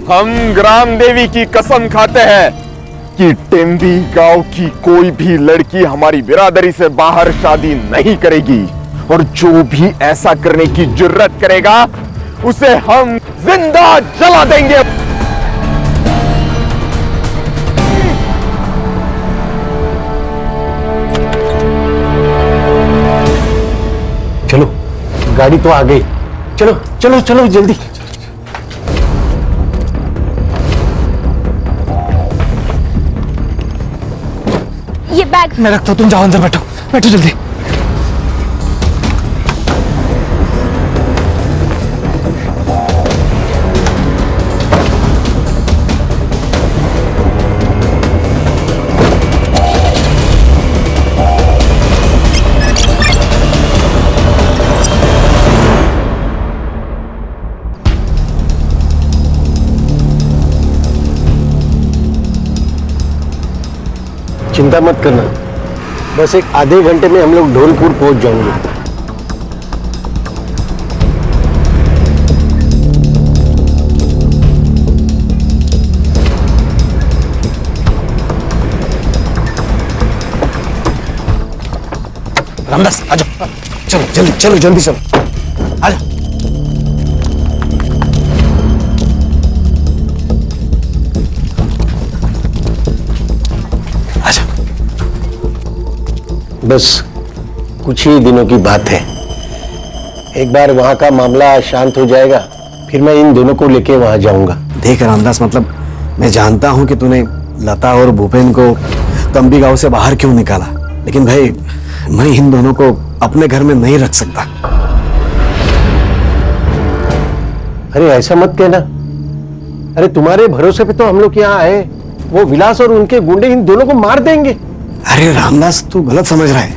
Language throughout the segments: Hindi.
हम ग्राम देवी की कसम खाते हैं कि टेम्बी गांव की कोई भी लड़की हमारी बिरादरी से बाहर शादी नहीं करेगी, और जो भी ऐसा करने की जुर्रत करेगा उसे हम जिंदा जला देंगे। चलो, गाड़ी तो आ गई। चलो चलो चलो जल्दी। ये बैग मैं रखता हूँ, तुम जाओ अंदर बैठो, बैठो जल्दी। चिंता मत करना, बस एक आधे घंटे में हम लोग ढोलपुर पहुंच जाएंगे। रामदास आ जाओ, चलो जल्दी चलो, जल्दी चलो, आ जाओ। बस कुछ ही दिनों की बात है, एक बार वहां का मामला शांत हो जाएगा, फिर मैं इन दोनों को लेके वहां जाऊंगा। देख रामदास, मतलब मैं जानता हूं कि तूने लता और भूपेन को तंबी गांव से बाहर क्यों निकाला, लेकिन भाई मैं इन दोनों को अपने घर में नहीं रख सकता। अरे ऐसा मत कहना, अरे तुम्हारे भरोसे पे तो हम लोग यहाँ आए, वो विलास और उनके गुंडे इन दोनों को मार देंगे। अरे रामदास, तू गलत समझ रहा है।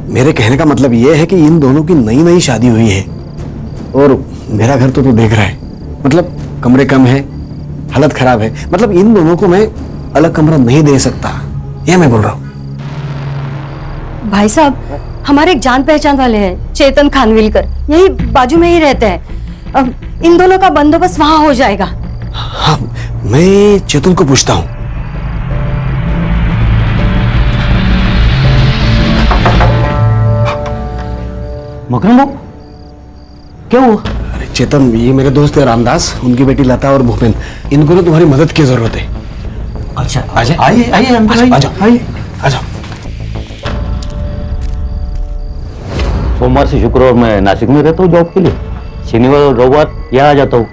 मेरे कहने का मतलब यह है कि इन दोनों की नई नई शादी हुई है, और मेरा घर तो तू देख रहा है, मतलब कमरे कम है, हालत खराब है, मतलब इन दोनों को मैं अलग कमरा नहीं दे सकता, यह मैं बोल रहा हूँ। भाई साहब, हमारे एक जान पहचान वाले हैं, चेतन खानविलकर, यही बाजू में ही रहते हैं। अब इन दोनों का बंदोबस्त वहां हो जाएगा। हाँ, मैं चेतन को पूछता हूँ। मकरम बाबू, क्या हुआ? अरे चेतन, ये मेरे दोस्त है रामदास, उनकी बेटी लता और भूपेन, इनको ना तुम्हारी मदद की जरूरत है। अच्छा, आइए आइए आइए अंकल, आइए, आ जाओ, आइए। आ जाओ। सोमवार से शुक्रवार मैं नासिक में रहता हूँ जॉब के लिए, शनिवार और रविवार यहाँ आ जाता हूँ।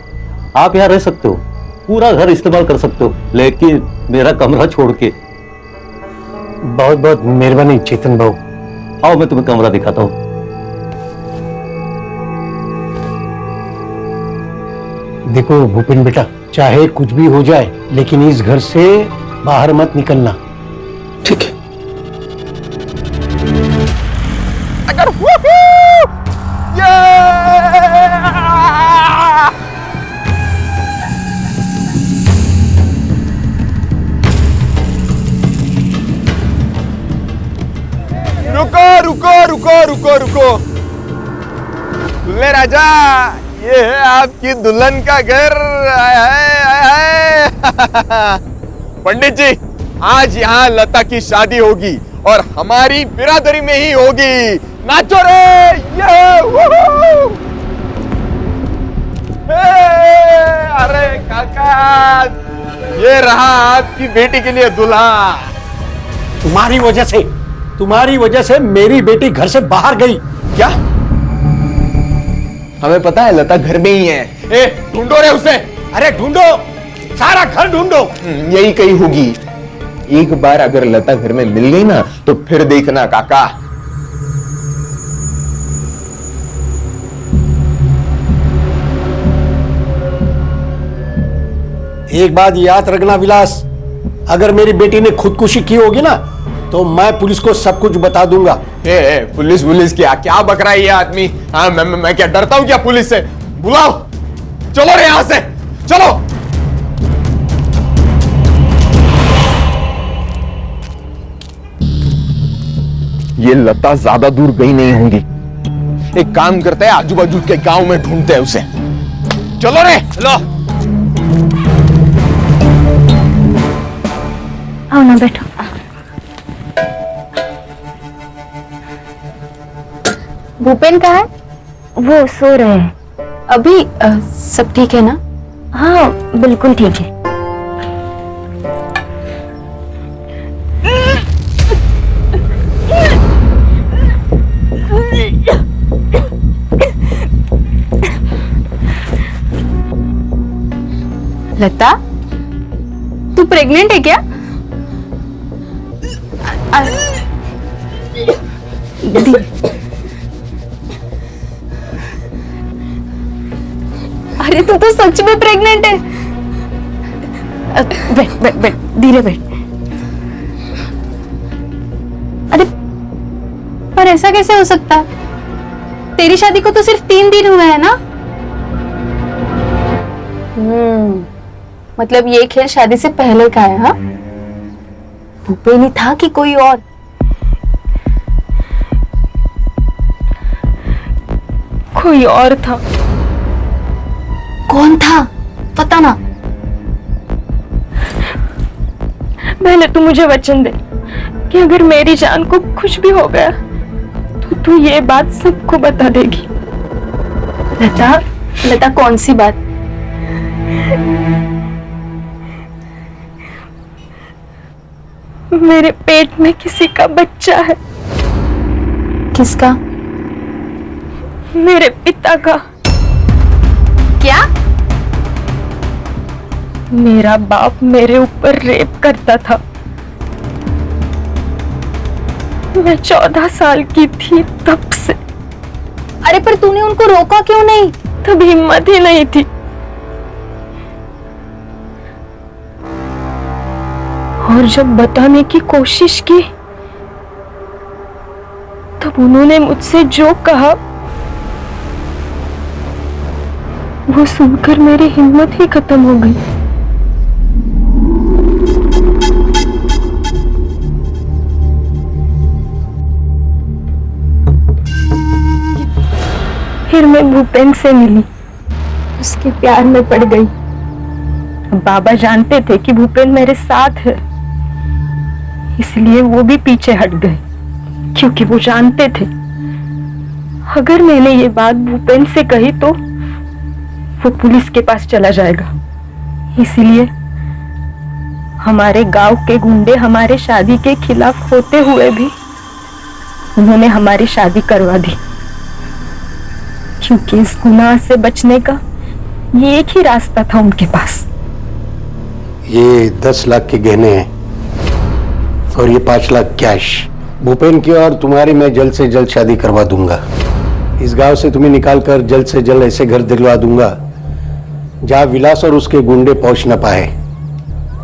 आप यहाँ रह सकते हो, पूरा घर इस्तेमाल कर सकते हो, लेकिन मेरा कमरा छोड़ के। बहुत बहुत मेहरबानी चेतन बाबू। आओ मैं तुम्हें कमरा दिखाता हूँ। देखो भूपेन बेटा, चाहे कुछ भी हो जाए, लेकिन इस घर से बाहर मत निकलना। ठीक है। अगर रुको रुको रुको रुको रुको, दुल्हे राजा, ये है आपकी दुल्हन का घर। आय हाय, आय हाय। पंडित जी, आज यहाँ लता की शादी होगी और हमारी बिरादरी में ही होगी। नाचो रे, ये अरे काका, ये रहा आपकी बेटी के लिए दूल्हा। तुम्हारी वजह से मेरी बेटी घर से बाहर गई। क्या? हमें पता है लता घर में ही है। ए, ढूंढो रे उसे। अरे ढूंढो, सारा घर ढूंढो। यही कहीं होगी। एक बार अगर लता घर में मिल गई ना, तो फिर देखना काका। एक बात याद रखना विलास, अगर मेरी बेटी ने खुदकुशी की होगी ना, तो मैं पुलिस को सब कुछ बता दूंगा। पुलिस क्या बक रहा है ये आदमी? हाँ, मैं क्या डरता हूं क्या पुलिस से? बुलाओ, चलो रे यहां से, चलो। ये लता ज्यादा दूर गई नहीं होंगी। एक काम करते हैं, आजू बाजू के गांव में ढूंढते हैं उसे। चलो रे, चलो। आओ ना बैठो। भूपेन कहाँ है? वो सो रहे हैं। अभी सब ठीक है ना? हाँ बिल्कुल ठीक है। लता, तू प्रेग्नेंट है क्या? अरे तू तो सच में प्रेग्नेंट है। बैठ बैठ बैठ, धीरे बैठ। अरे पर ऐसा कैसे हो सकता है? तेरी शादी को तो सिर्फ 3 दिन हुए हैं ना? मतलब ये खेल शादी से पहले का है? हाँ, भूपेन ही था कि कोई और? कोई और था। कौन था पता ना? पहले तू मुझे वचन दे कि अगर मेरी जान को कुछ भी हो गया तो तू ये बात सबको बता देगी। लता, लता कौन सी बात? मेरे पेट में किसी का बच्चा है। किसका? मेरे पिता का। क्या? मेरा बाप मेरे ऊपर रेप करता था। मैं 14 साल की थी तब से। अरे पर तूने उनको रोका क्यों नहीं? तब हिम्मत ही नहीं थी। और जब बताने की कोशिश की तब उन्होंने मुझसे जो कहा वो सुनकर मेरी हिम्मत ही खत्म हो गई। फिर मैं भूपेन से मिली, उसके प्यार में पड़ गई। बाबा जानते थे कि भूपेन मेरे साथ है, इसलिए वो भी पीछे हट गए, क्योंकि वो जानते थे अगर मैंने ये बात भूपेन से कही तो वो पुलिस के पास चला जाएगा। इसलिए हमारे गांव के गुंडे हमारे शादी के खिलाफ होते हुए भी उन्होंने हमारी शादी करवा दी, क्योंकि इस गुनाह से बचने का ये एक ही रास्ता था उनके पास। ये 10 लाख के गहने हैं और ये 5 लाख कैश। भूपेन की और तुम्हारी मैं जल्द से जल्द शादी करवा दूंगा। इस गांव से तुम्हें निकालकर जल्द से जल्द ऐसे घर दिलवा दूंगा जहां विलास और उसके गुंडे पहुंच न पाए।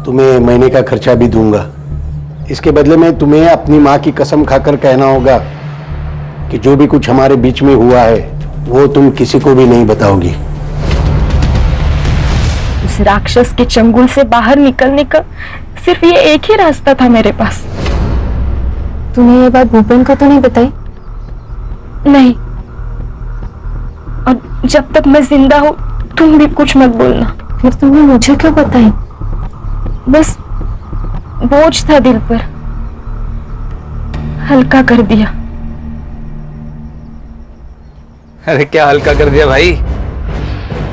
तुम्हें महीने का खर्चा भी दूंगा। इसके बदले में तुम्हें अपनी माँ की कसम खाकर कहना होगा कि जो भी कुछ हमारे बीच में हुआ है वो तुम किसी को भी नहीं बताओगी। उस राक्षस के चंगुल से बाहर निकलने का सिर्फ ये एक ही रास्ता था मेरे पास। तूने ये बात भूपेन को तो नहीं बताई? नहीं, और जब तक मैं जिंदा हूं तुम भी कुछ मत बोलना। फिर तुमने मुझे क्यों बताई? बस बोझ था दिल पर, हल्का कर दिया। अरे क्या हल्का कर दिया भाई?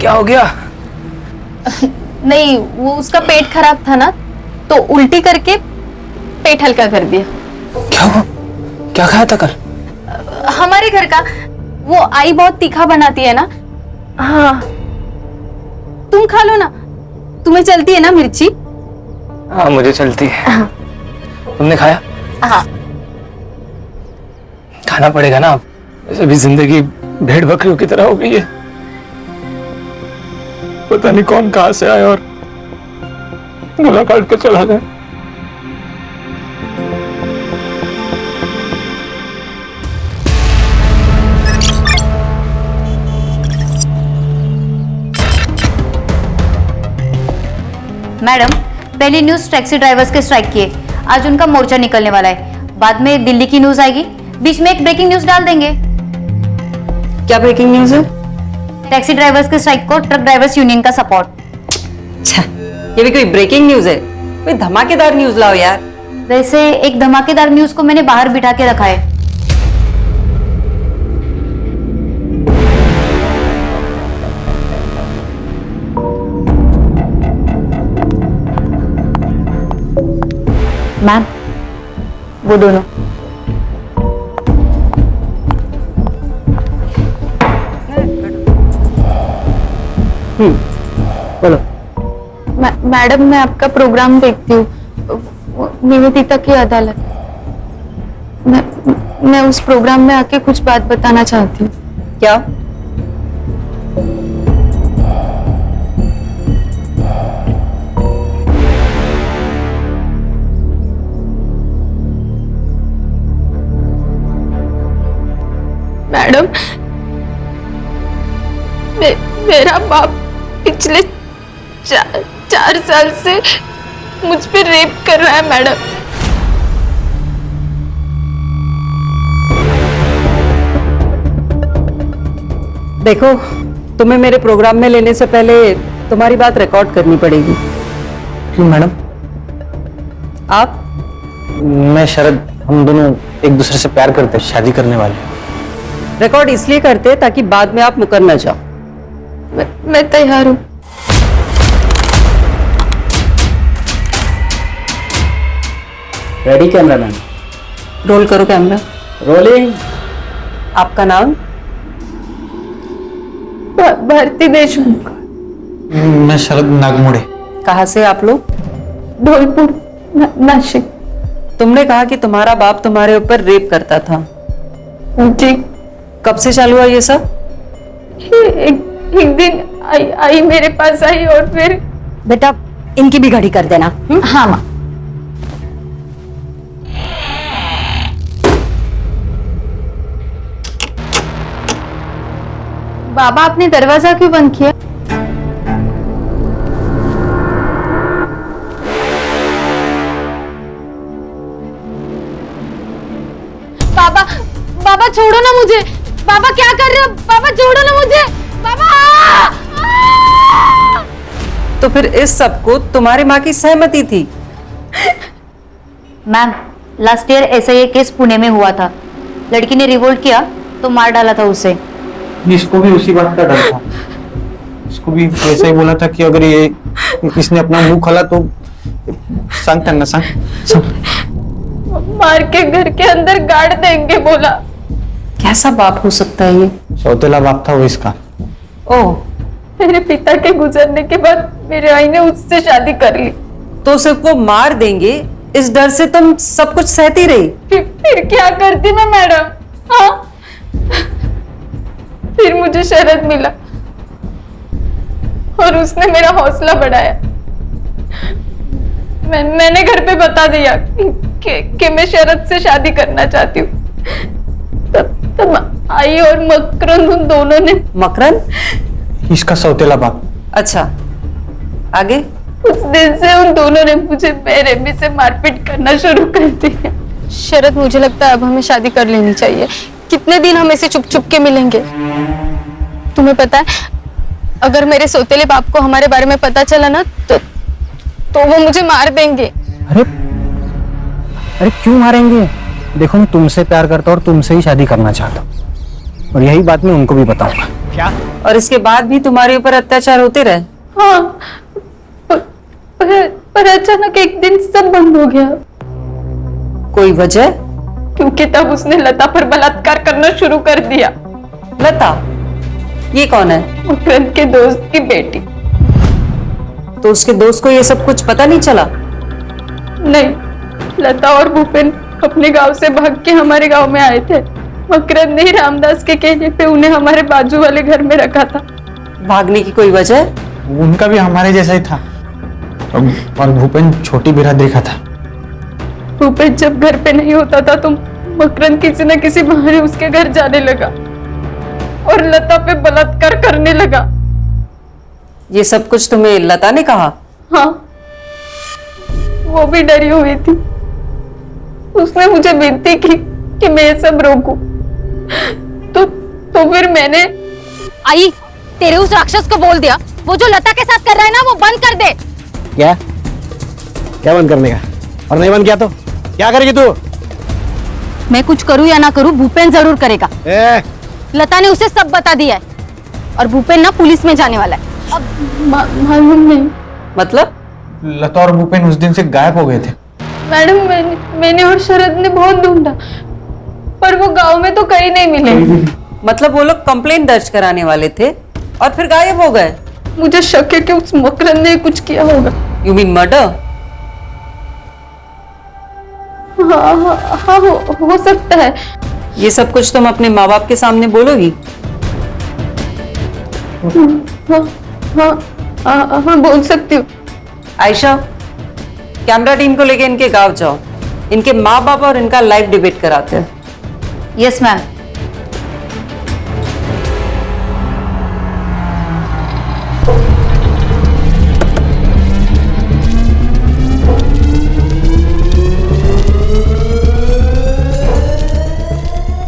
क्या हो गया? नहीं, वो उसका पेट खराब था ना, तो उल्टी करके पेट हल्का कर दिया। क्या हुआ? क्या खाया था कल? हमारे घर का वो आई बहुत तीखा बनाती है ना। हाँ, तुम खा लो ना, तुम्हें चलती है ना मिर्ची? हाँ मुझे चलती है। हाँ। तुमने खाया? हाँ। खाना पड़ेगा ना, वैसे भी जिंदगी भेड़ बकरियों की तरह हो गई है। पता नहीं कौन कहां से आया और गला काट के चला गया। मैडम, पहली न्यूज टैक्सी ड्राइवर्स के स्ट्राइक की है। आज उनका मोर्चा निकलने वाला है। बाद में दिल्ली की न्यूज आएगी, बीच में एक ब्रेकिंग न्यूज डाल देंगे। क्या ब्रेकिंग न्यूज है? टैक्सी ड्राइवर्स के स्ट्राइक को ट्रक ड्राइवर्स यूनियन का सपोर्ट। अच्छा, ये भी कोई ब्रेकिंग न्यूज है? कोई धमाकेदार न्यूज लाओ यार। वैसे एक धमाकेदार न्यूज को मैंने बाहर बिठा के रखा है। मैम, वो दोनों। बोलो। मैडम, मैं आपका प्रोग्राम देखती हूँ, निवेदिता की अदालत। मैं उस प्रोग्राम में आके कुछ बात बताना चाहती हूँ। क्या? मैडम, मेरा बाप पिछले 4 साल से मुझ पे रेप कर रहा है मैडम। देखो, तुम्हें मेरे प्रोग्राम में लेने से पहले तुम्हारी बात रिकॉर्ड करनी पड़ेगी। क्यों मैडम? आप? मैं शरद, हम दोनों एक दूसरे से प्यार करते, शादी करने वाले। रिकॉर्ड इसलिए करते ताकि बाद में आप मुकर न जाओ। मैं तैयार हूँ। Ready cameraman? रोल करो कैमरा। रोलिंग। आपका नाम? भारती देशमुख। मैं शरद नागमोड़े। कहाँ से आप लोग? धौलपुर, नासिक। तुमने कहा कि तुम्हारा बाप तुम्हारे ऊपर रेप करता था। जी। कब से चालू हुआ ये सब? एक दिन आई मेरे पास आई और फिर। बेटा, इनकी भी घड़ी कर देना। हाँ माँ। बाबा, आपने दरवाजा क्यों बंद किया? बाबा, बाबा छोड़ो ना मुझे। बाबा क्या कर रहे हो? बाबा छोड़ो ना मुझे। बाबा! तो फिर इस सब को तुम्हारी माँ की सहमति थी? मैम, लास्ट ईयर ऐसा ही केस पुणे में हुआ था। लड़की ने रिवोल्ट किया तो मार डाला था उसे। इसको भी उसी बात का डर था। इसको भी ऐसा ही बोला था कि अगर ये इसने अपना मुंह खोला तो सांगता ना सांग मार के घर के अंदर गाड़ देंगे बोला। कैसा बाप हो सकता है ये? सौतेला बाप था वो इसका। ओह, मेरे पिता के गुजरने के बाद मेरे आई ने उससे शादी कर ली। तो सिर्फ वो मार देंगे इस डर से तुम सब कुछ सहती रही? फिर क्या करती मैं मैडम? हाँ, फिर मुझे शरद मिला और उसने मेरा हौसला बढ़ाया। मैंने घर पे बता दिया कि मैं शरद से शादी करना चाहती हूँ। तब आई और मकरंद उन दोनों ने। मकरंद? इसका सौतेला बाप। अच्छा, आगे? उस दिन से उन दोनों ने मुझे बेरहमी से मारपीट करना शुरू कर दिया। शरद, मुझे लगता है अब हमें शादी कर लेनी चाहिए। कितने दिन हम ऐसे चुप चुप के मिलेंगे? तुम्हें पता है, अगर मेरे सौतेले बाप को हमारे बारे में पता चला ना तो वो मुझे मार देंगे। अरे क्यों मारेंगे? देखो, मैं तुमसे प्यार करता हूँ और तुमसे ही शादी करना चाहता हूँ, और यही बात मैं उनको भी बताऊंगा। क्या? और इसके बाद भी तुम्हारे ऊपर अत्याचार होते रहे? हाँ, पर अचानक एक दिन सब बंद हो गया। कोई वजह? क्योंकि तब उसने लता पर बलात्कार करना शुरू कर दिया। लता? ये कौन है? मकरंद के दोस्त की बेटी। तो उसके दोस्त को ये सब कुछ पता नहीं चला? नहीं, लता और भूपेन अपने गांव से भाग के हमारे गांव में आए थे। मकरंद ने रामदास के कहने पे उन्हें हमारे बाजू वाले घर में रखा था। भागने की कोई वजह? उनका भी हमारे जैसा ही था, और भूपेन छोटी बिरादरी का था। भूपेन जब घर पे नहीं होता था तो मकरंद किसी न किसी बहाने उसके घर जाने लगा और लता पे बलात्कार करने लगा। ये सब कुछ तुम्हें लता ने कहा? हाँ, वो भी डरी हुई थी। उसने मुझे विनती की कि मैं ये सब रोकूं। तो फिर मैंने। आई, तेरे उस राक्षस को बोल दिया वो जो लता के साथ कर रहा है ना वो बंद कर दे। क्या? क्या बंद करने का? और नहीं बंद किया तो क्या करेगी तू? मैं कुछ करूं या ना करूं, भूपेन जरूर करेगा। ए, लता ने उसे सब बता दिया है और भूपेन ना पुलिस में जाने वाला है। मालूम नहीं मतलब? लता और भूपेन उस दिन से गायब हो गए थे। मैडम, मैंने और शरद ने बहुत ढूंढा पर वो गांव में तो कहीं नहीं मिले। मतलब वो लोग कंप्लेंट दर्ज कराने वाले थे और फिर गायब हो गए? मुझे शक है कि उस मकरंद ने कुछ किया होगा। You mean murder? हाँ, हो सकता है। ये सब कुछ तुम अपने माँ बाप के सामने बोलोगी? हाँ, बोल सकती हूँ। आयशा, कैमरा टीम को लेके इनके गांव जाओ, इनके माँ बाप और इनका लाइव डिबेट कराते हैं। Yes ma'am.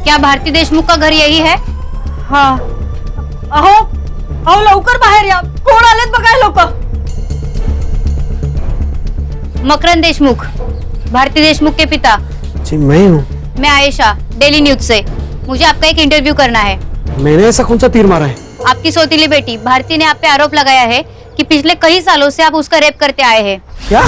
क्या भारती देशमुख का घर यही है? हाँ, अहो अहो लवकर बाहेर या, कोण आलेत बघाय लोक। मकरंद देशमुख, भारती देशमुख के पिता। जी मैं हूँ। मैं आयशा, डेली न्यूज से। मुझे आपका एक इंटरव्यू करना है। मैंने ऐसा कौन सा तीर मारा है? आपकी सौतीली बेटी भारती ने आप पे आरोप लगाया है कि पिछले कई सालों से आप उसका रेप करते आए हैं। क्या?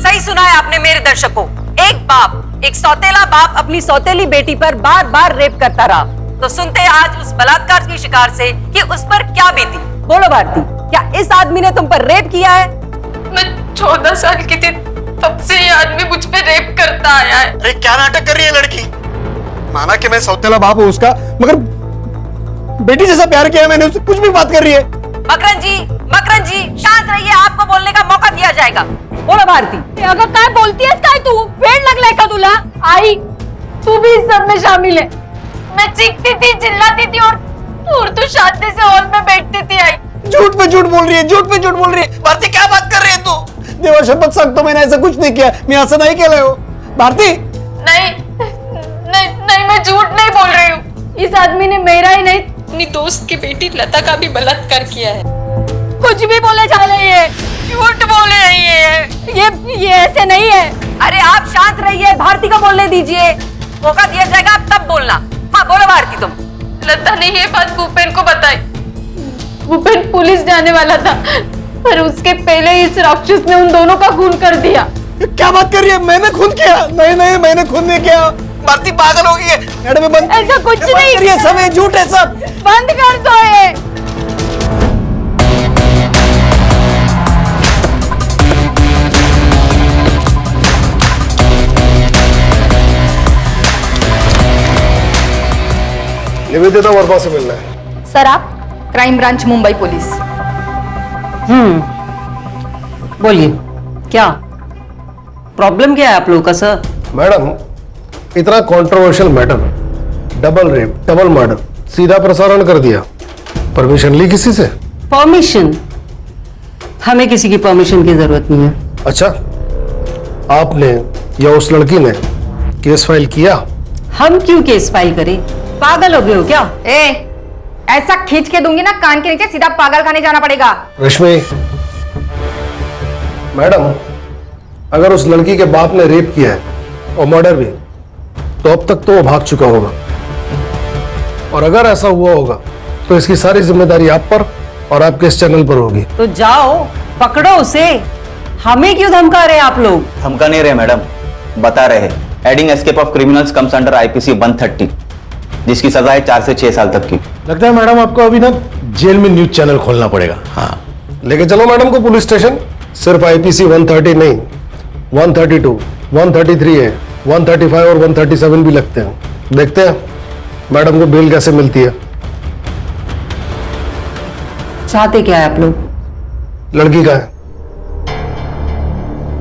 सही सुना है आपने मेरे दर्शकों। एक बाप, एक सौतेला बाप अपनी सौतेली बेटी पर बार बार रेप करता रहा। तो सुनते हैं आज उस बलात्कार की शिकार से कि उस पर क्या बीती। बोलो भारती, क्या इस आदमी ने तुम पर रेप किया है? मैं 14 साल की थी तब से ये आदमी मुझ पे रेप करता आया है। अरे क्या नाटक कर रही है लड़की? माना कि मैं सौतेला बाप हूँ उसका, मगर बेटी जैसा प्यार किया है मैंने उससे, कुछ भी बात कर रही है। मकरन जी शांत रहिए, आपको बोलने का मौका दिया जाएगा। बोलो भारती। अगं काय बोलतीयस काय तू? वेड लागलाय का तुला? आई, तू भी इस सब में शामिल है। मैं चीखती थी, चिल्लाती थी और तू शांति से हॉल में बैठती थी। आई, झूठ पे झूठ बोल रही है, झूठ पे झूठ बोल रही है। भारती क्या बात कर रही है तू? देवा शपथ सांगतो मैंने ऐसा कुछ नहीं किया, मी असं नाही केलंय हो। भारती नहीं, मैं झूठ नहीं बोल रही हूँ। इस आदमी ने मेरा ही नहीं, अपनी दोस्त की बेटी लता का भी बलात्कार किया है। कुछ भी बोले जा रही है, झूठ बोल रही है। ये ऐसे नहीं है। अरे आप शांत रहिए, भारती को बोलने दीजिए, मौका दिया जाएगा आप तब बोलना। हाँ बोलो भारती तुम। लता ने ये बात भूपेन को बताई। भूपेन पुलिस जाने वाला था पर उसके पहले इस राक्षस ने उन दोनों का खून कर दिया। क्या बात कर रही है? मैंने खून किया? नहीं नहीं, मैंने खून नहीं किया। भारती पागल हो गई है। मैडम बंद, ऐसा कुछ नहीं। ये सब है, झूठ है सब। बंद कर दो ये। निवेदिता वर्मा से मिलना है। सर आप क्राइम ब्रांच मुंबई पुलिस। बोलिए, क्या प्रॉब्लम क्या है आप लोगों का सर? मैडम, इतना controversial matter, double rape, double murder, सीधा प्रसारण कर दिया। परमिशन ली किसी से? परमिशन? हमें किसी की परमिशन की जरूरत नहीं है। अच्छा, आपने या उस लड़की ने केस फाइल किया? हम क्यों केस फाइल करें? पागल हो गए हो क्या? ऐसा खींच के दूंगी ना कान के नीचे, सीधा पागल खाने जाना पड़ेगा। रश्मि मैडम, अगर उस लड़की के बाप ने रेप किया है और मर्डर भी, तो अब तक तो वो भाग चुका होगा। और अगर ऐसा हुआ होगा तो इसकी सारी जिम्मेदारी आप पर और आपके इस चैनल पर होगी। तो जाओ पकड़ो उसे। हमें क्यों धमका रहे हैं आप लोग? धमका नहीं रहे मैडम, बता रहे हैं। Adding escape of criminals comes under IPC 130, जिसकी सजा है 4 से 6 साल तक की। लगता है मैडम आपको अभी ना जेल में न्यूज चैनल खोलना पड़ेगा। हाँ, लेके चलो मैडम को पुलिस स्टेशन। सिर्फ आईपीसी 130 नहीं, 132, 133 है, 135 और 137 भी लगते हैं। देखते हैं मैडम को बेल कैसे मिलती है। चाहते क्या है आप लोग? लड़की का है।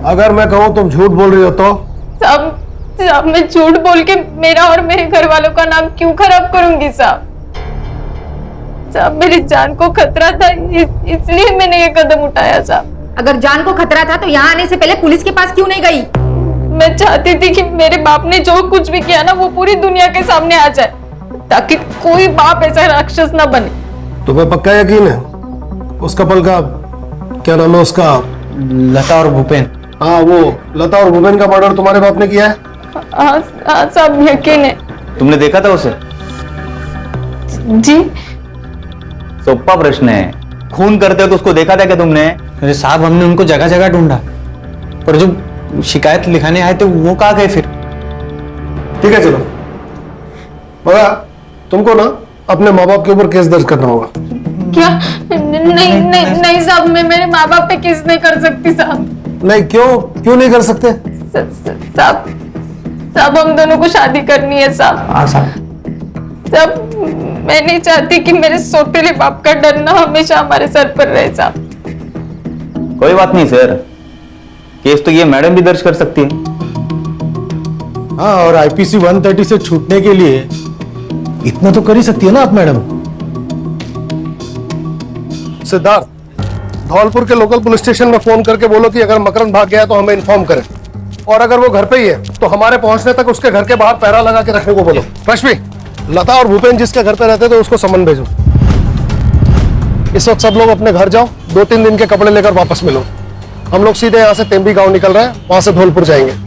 अगर मैं कहूं तुम झूठ बोल रही हो तो? साहब मैं झूठ बोल के मेरा और मेरे घर वालों का नाम क्यों खराब करूंगी साहब? मेरी जान को खतरा था, इसलिए मैंने ये कदम उठाया साहब। अगर जान को खतरा था तो यहाँ आने से पहले पुलिस के पास क्यों नहीं गई? मैं चाहती थी कि मेरे बाप ने जो कुछ भी किया ना वो पूरी दुनिया के सामने आ जाए, ताकि कोई बाप ऐसा राक्षस ना बने। तुम्हें पक्का यकीन है उस कपल का, क्या नाम है उसका? लता और भूपेन। हाँ, वो लता और भूपेन का मर्डर तुम्हारे बाप ने किया है? हाँ साहब, यकीन है। तुमने देखा था उसे? जी सोप्पा प्रश्न है। खून करते हो तो उसको देखा था क्या तुमने? अरे साहब, हमने उनको जगह जगह ढूंढा, पर जो शिकायत लिखाने आए थे वो कहाँ गए फिर? ठीक है, चलो। मगर तुमको ना अपने माँ बाप के ऊपर केस दर्ज करना होगा। क्या? नहीं साहब, मैं मेरे माँ बाप पे केस नहीं कर सकती साहब। नहीं, क्यों नहीं कर सकते? साहब हम दोनों को शादी करनी है साहब। हाँ साहब। साहब मैं नहीं चाहती कि मेरे सौतेले बाप का डर ना हमेशा हमारे सर पर रहे साहब। कोई बात नहीं सर, केस तो ये मैडम भी दर्ज कर सकती है। हाँ, और आईपीसी 130 से छूटने के लिए इतना तो कर ही सकती है ना आप मैडम। सिद्धार्थ, धौलपुर के लोकल पुलिस स्टेशन में फोन करके बोलो कि अगर मकरंद भाग गया तो हमें इन्फॉर्म करें, और अगर वो घर पे ही है तो हमारे पहुंचने तक उसके घर के बाहर पहरा लगा के रखने को बोलो। रश्मि, लता और भूपेन जिसके घर पे रहते थे उसको समन भेजो। इस वक्त सब लोग अपने घर जाओ, 2-3 दिन के कपड़े लेकर वापस मिलो। हम लोग सीधे यहाँ से तेम्बी गांव निकल रहे हैं, वहां से धौलपुर जाएंगे।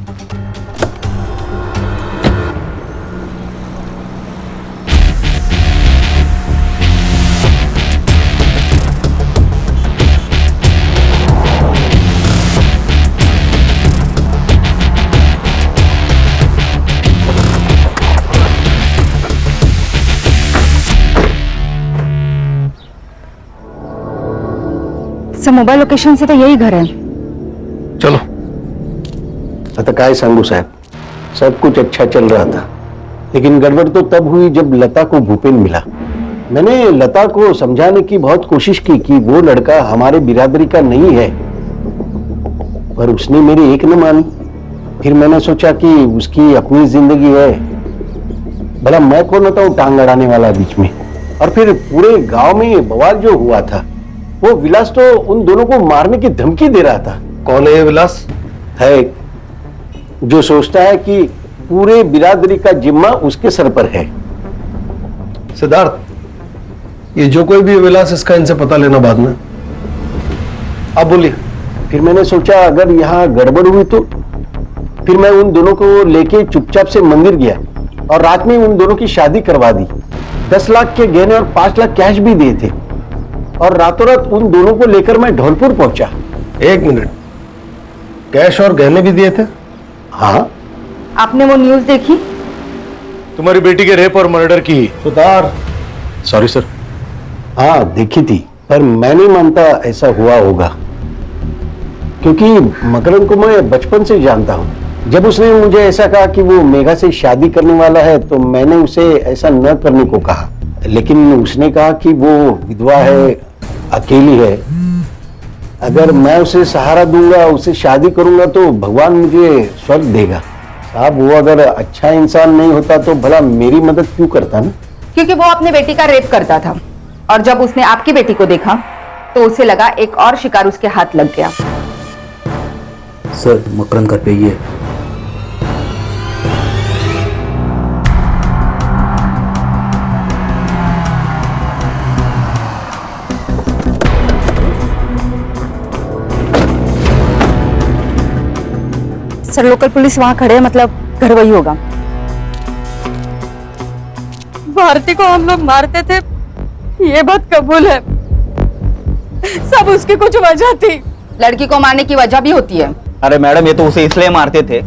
सर मोबाइल लोकेशन से तो यही घर है। चलो। आता काय सांगू साहब, सब कुछ अच्छा चल रहा था, लेकिन गड़बड़ तो तब हुई जब लता को भूपेन मिला। मैंने लता को समझाने की बहुत कोशिश की कि वो लड़का हमारे बिरादरी का नहीं है, पर उसने मेरी एक न मानी। फिर मैंने सोचा कि उसकी अपनी जिंदगी है, भला मैं कौन होता हूँ टांग अड़ाने वाला बीच में। और फिर पूरे गांव में बवाल जो हुआ था, वो विलास तो उन दोनों को मारने की धमकी दे रहा था। कौन है ये विलास? है जो सोचता है कि पूरे बिरादरी का जिम्मा उसके सर पर है। सिद्धार्थ, ये जो कोई भी विलास, इसका इनसे पता लेना बाद में। आप बोलिए। फिर मैंने सोचा अगर यहाँ गड़बड़ हुई तो फिर मैं उन दोनों को लेके चुपचाप से मंदिर गया और रात में उन दोनों की शादी करवा दी। 10 लाख के गहने और 5 लाख कैश भी दिए थे, और रातों रात उन दोनों को लेकर मैं धौलपुर पहुंचा। 1 मिनट, कैश और गहने भी दिए थे? हाँ। आपने वो न्यूज देखी? तुम्हारी बेटी के रेप और मर्डर की? सुधार, सॉरी सर। हाँ देखी थी, पर मैं नहीं मानता ऐसा हुआ होगा, क्योंकि मकरंद को मैं बचपन से जानता हूँ। जब उसने मुझे ऐसा कहा कि वो मेघा से शादी करने वाला है तो मैंने उसे ऐसा न करने को कहा, लेकिन उसने कहा कि वो विधवा है, अकेली है, अगर मैं उसे सहारा दूंगा, उसे शादी करूंगा तो भगवान मुझे स्वर्ग देगा। साहब वो अगर अच्छा इंसान नहीं होता तो भला मेरी मदद क्यों करता ना? क्योंकि वो अपने बेटी का रेप करता था, और जब उसने आपकी बेटी को देखा तो उसे लगा एक और शिकार उसके हाथ लग गया। सर मकरंद घर पे ही है। सर लोकल पुलिस वहां खड़े है, मतलब घर वही होगा। भारती को हम लोग मारते थे, ये बात कबूल है। सब उसकी कुछ वजह थी। लड़की को मारने की वजह भी होती है। अरे मैडम, ये तो उसे इसलिए मारते थे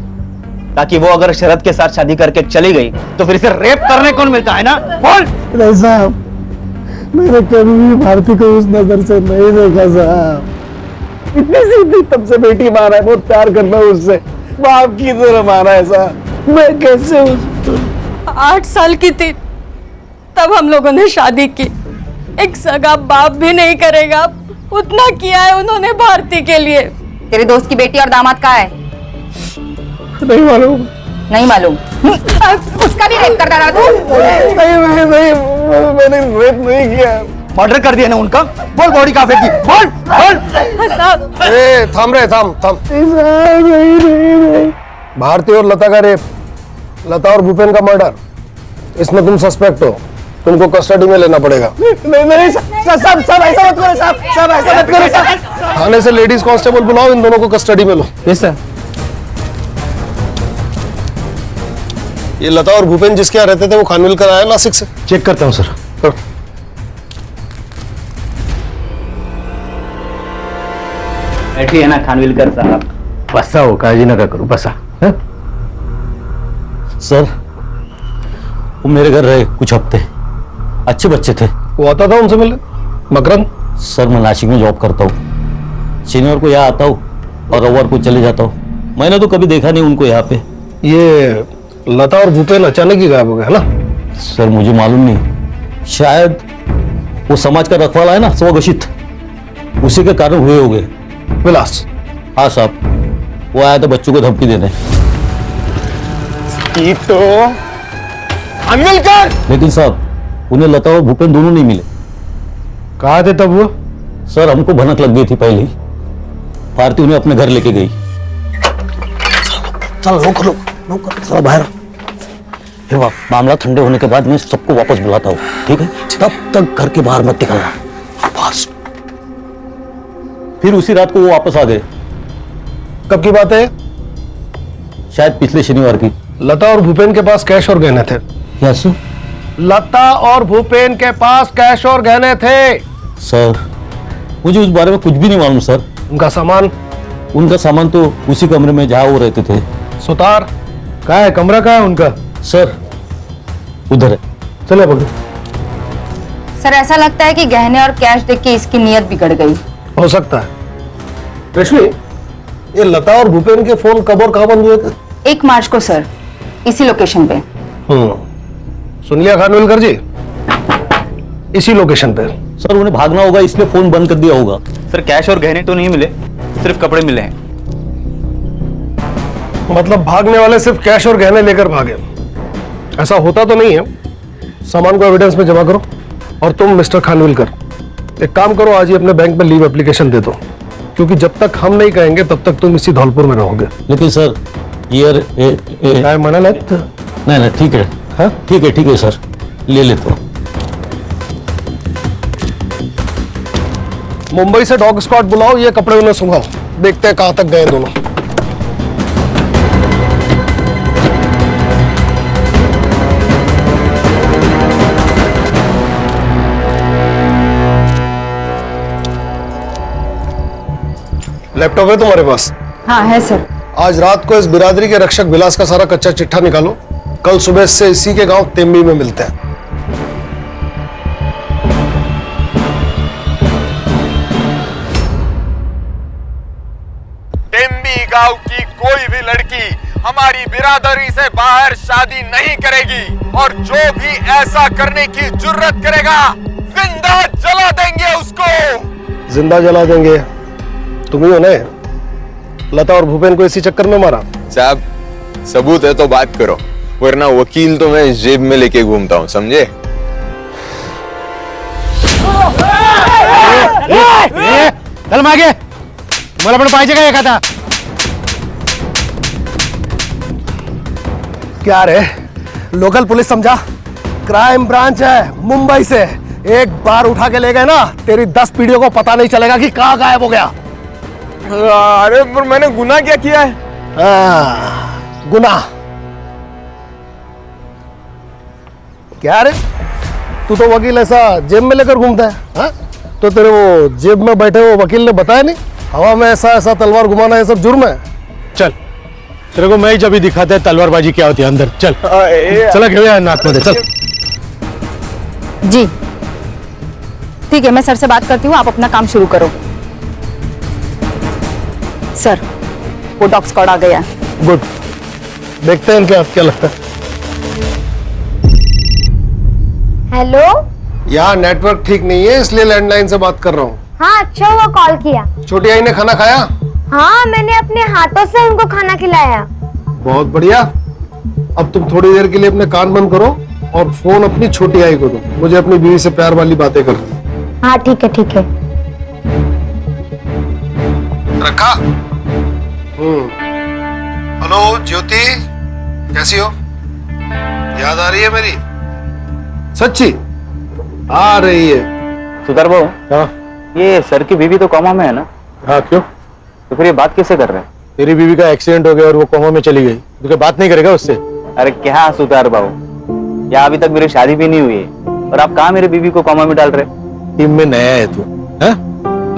ताकि वो अगर शरद के साथ शादी करके चली गई तो फिर इसे रेप करने कौन मिलता है ना? बोल। नहीं साहब, मैंने कभी भी भारती को उस नजर से नहीं देखा साहब। इतनी सीधी तब से बेटी मारा है, बहुत प्यार करता हूँ उससे, बाप की तरह मारा है साहब। मैं कैसे 8 साल की थी तब हम लोगों ने शादी की। एक सगा बाप भी नहीं करेगा उतना किया है उन्होंने भारती के लिए। तेरे दोस्त की बेटी और दामाद कहाँ है? नहीं मालूम। नहीं मालूम? उसका भी रेप कर डाला तू? नहीं, मैंने रेप नहीं किया। मर्डर कर दिया ना उनका? बोल, बॉडी कहाँ फेंकी? बोल। ए, थाम रे, थाम। नहीं। भारती और लता का रेप, लता और भूपेन का मर्डर, इसमें तुम सस्पेक्ट हो। तुमको कस्टडी में लेना पड़ेगा। नहीं सब ऐसा मत करो साहब, सब ऐसा मत करो साहब। थाने से लेडीज कांस्टेबल बुलाओ, इन दोनों को कस्टडी में लो। Yes sir. ये लता और भूपेन जिसके यहाँ रहते थे वो खानविलकर आया नासिक से? चेक करता हूँ सर। बैठिए ना खानविलकर साहब। बसा हो, काळजी नका करू, बसा। सर वो मेरे घर रहे कुछ हफ्ते, अच्छे बच्चे थे। वो आता था उनसे मिलने? मकरंद? सर मैं नासिक में जॉब करता हूँ, शनिवार को यहाँ आता हूँ और रविवार को चले जाता हूँ। मैंने तो कभी देखा नहीं उनको यहाँ पे। ये लता और भूपेन अचानक ही गायब हो गए है ना? सर मुझे मालूम नहीं, शायद वो समाज का रखवाला है ना स्वघोषित, उसी के कारण हुए होंगे। विलास? हाँ साहब, वो आया था बच्चों को धमकी देने। ये तो खानविलकर। लेकिन साहब उन्हें लता और भूपेन दोनों नहीं मिले। कहाँ थे तब वो? सर हमको भनक लग गई थी पहले ही, भारती उन्हें अपने घर लेके गई। चलो लो चलो बाहर। फिर मामला ठंडे होने के बाद मैं सबको वापस बुलाता हूँ, ठीक है? तब तक घर के बाहर मत निकलना, बस। फिर उसी रात को वो वापस आ गए। कब की बात है? शायद पिछले शनिवार की। लता और भूपेन के पास कैश और गहने थे। यस लता और भूपेन के पास कैश और गहने थे। सर, मुझे उस बारे में कुछ भी नहीं मालूम सर। उनका सामान? उनका सामान तो उसी कमरे में जहाँ वो रहते थे। सुतार? कहाँ है कमरा, कहाँ है उनका? सर उधर है। चले पकड़ो। सर ऐसा लगता है कि गहने और कैश देख के इसकी नीयत बिगड़ गई। हो सकता है। रश्मि, ये लता और भूपेन के फोन कब और कहाँ बंद हुए थे? 1 मार्च को सर, इसी लोकेशन पे। सुन लिया खानविलकर जी, इसी लोकेशन पे। सर उन्हें भागना होगा इसलिए फोन बंद कर दिया होगा। सर कैश और गहने तो नहीं मिले, सिर्फ कपड़े मिले हैं। मतलब भागने वाले सिर्फ कैश और गहने लेकर भागे? ऐसा होता तो नहीं है। सामान को एविडेंस में जमा करो। और तुम मिस्टर खानविलकर एक काम करो, आज ही अपने बैंक में लीव एप्लीकेशन दे दो, क्योंकि जब तक हम नहीं कहेंगे तब तक तुम इसी धौलपुर में रहोगे। लेकिन सर क्या मना नहीं ठीक है। हाँ ठीक है सर, ले लेता हूँ। मुंबई से डॉग स्क्वाड बुलाओ, ये कपड़े उन्हें सुंघाओ, देखते हैं कहां तक गए दोनों। लैपटॉप है तुम्हारे पास? हाँ है सर। आज रात को इस बिरादरी के रक्षक विलास का सारा कच्चा चिट्ठा निकालो, कल सुबह से इसी के गांव तेम्बी में मिलते हैं। टेम्बी गांव की कोई भी लड़की हमारी बिरादरी से बाहर शादी नहीं करेगी, और जो भी ऐसा करने की जुर्रत करेगा जिंदा जला देंगे उसको। जिंदा जला देंगे? तुम ही हो ने लता और भूपेन को इसी चक्कर में मारा? साहब सबूत है तो बात करो, वरना वकील तो मैं जेब में लेके घूमता हूं, समझे? चल मागे, मला पण पाहिजे का एखादा? क्या रे, लोकल पुलिस समझा? क्राइम ब्रांच है मुंबई से। एक बार उठा के ले गए ना, तेरी 10 पीढ़ियों को पता नहीं चलेगा कि कहां गायब हो गया। अरे पर मैंने गुनाह क्या किया है? गुनाह? क्या रे, तू तो वकील ऐसा जेब में लेकर घूमता है? हाँ? तो तेरे वो जेब में बैठे वो वकील ने बताया नहीं हवा में ऐसा ऐसा तलवार घुमाना ये सब जुर्म है? चल तेरे को मैं जब भी दिखाता है तलवारबाजी क्या होती है अंदर। चल चला घेऊया नाक मध्ये, चल। जी ठीक है, मैं सर से बात करती हूँ, आप अपना काम शुरू करो। सर वो डॉग स्क्वाड आ गया है। गुड, देखते हैं इनके हाथ क्या लगता है। हेलो। यहाँ नेटवर्क ठीक नहीं है इसलिए लैंडलाइन से बात कर रहा हूँ। हाँ अच्छा हुआ कॉल किया। छोटी आई ने खाना खाया? हाँ मैंने अपने हाथों से उनको खाना खिलाया। बहुत बढ़िया। अब तुम थोड़ी देर के लिए अपने कान बंद करो और फोन अपनी छोटी आई को दो, मुझे अपनी बीवी से प्यार वाली बातें करनी। हाँ ठीक है ठीक है। रखा? हेलो ज्योति, कैसी हो? याद आ रही है मेरी? सच्ची? आ रही है। सुधार बाबू, हाँ ये सर की बीवी तो कोमा में है ना, हाँ, क्यों? तो फिर ये बात कैसे कर रहे हैं? तेरी बीवी का एक्सीडेंट हो गया और वो कोमा में चली गई, तो क्या बात नहीं करेगा उससे? अरे क्या सुधार बाबू, या अभी तक मेरी शादी भी नहीं हुई है और आप कहाँ मेरी बीवी को कोमा में डाल रहे? टीम में नया है तू, हाँ?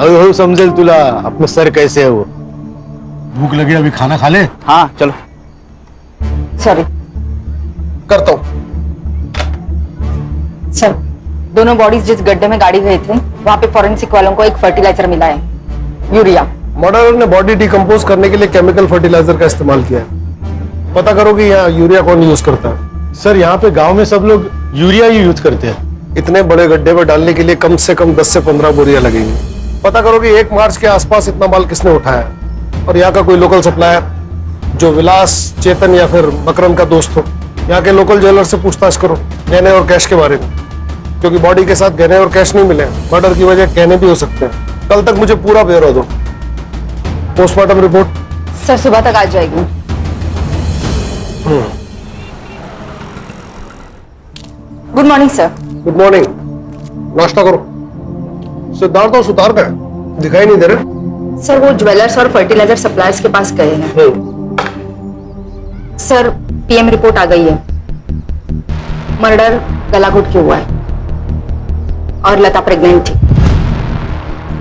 हळूहळू समझेल तुला अपने सर कैसे है वो। भूख लगी, अभी खाना खा ले। हाँ चलो। सॉरी करता हूँ। सर, दोनों बॉडीज जिस गड्ढे में गाड़ी गए थे वहाँ पे फॉरेंसिक वालों को एक फर्टिलाइजर मिला है, यूरिया। मर्डरर ने बॉडी डिकम्पोज करने के लिए केमिकल फर्टिलाइजर का इस्तेमाल किया है। पता करो कि यहाँ यूरिया कौन यूज करता है। सर, यहाँ पे गांव में सब लोग यूरिया ही यूज करते हैं। इतने बड़े गड्ढे में डालने के लिए कम से कम 10 से 15 बोरियां लगेंगी। पता करो कि 1 मार्च के आसपास इतना माल किसने उठाया, और यहाँ का कोई लोकल सप्लायर जो विलास, चेतन या फिर मकरम का दोस्त हो। यहाँ के लोकल ज्वेलर से पूछताछ करो गहने और कैश के बारे में, क्योंकि बॉडी के साथ गहने और कैश नहीं मिले। मर्डर की वजह गहने भी हो सकते हैं। कल तक मुझे पूरा ब्यौरा दो। पोस्टमार्टम रिपोर्ट सर सुबह तक आ जाएगी। Good morning sir. Good morning. नाश्ता करो। सिद्धार्थ और सुतार का दिखाई नहीं दे रहे। सर वो ज्वेलर्स और फर्टिलाइजर सप्लायर्स के पास गए हैं। सर पीएम रिपोर्ट आ गई है। मर्डर गला घोट के हुआ है और लता प्रेग्नेंट थी।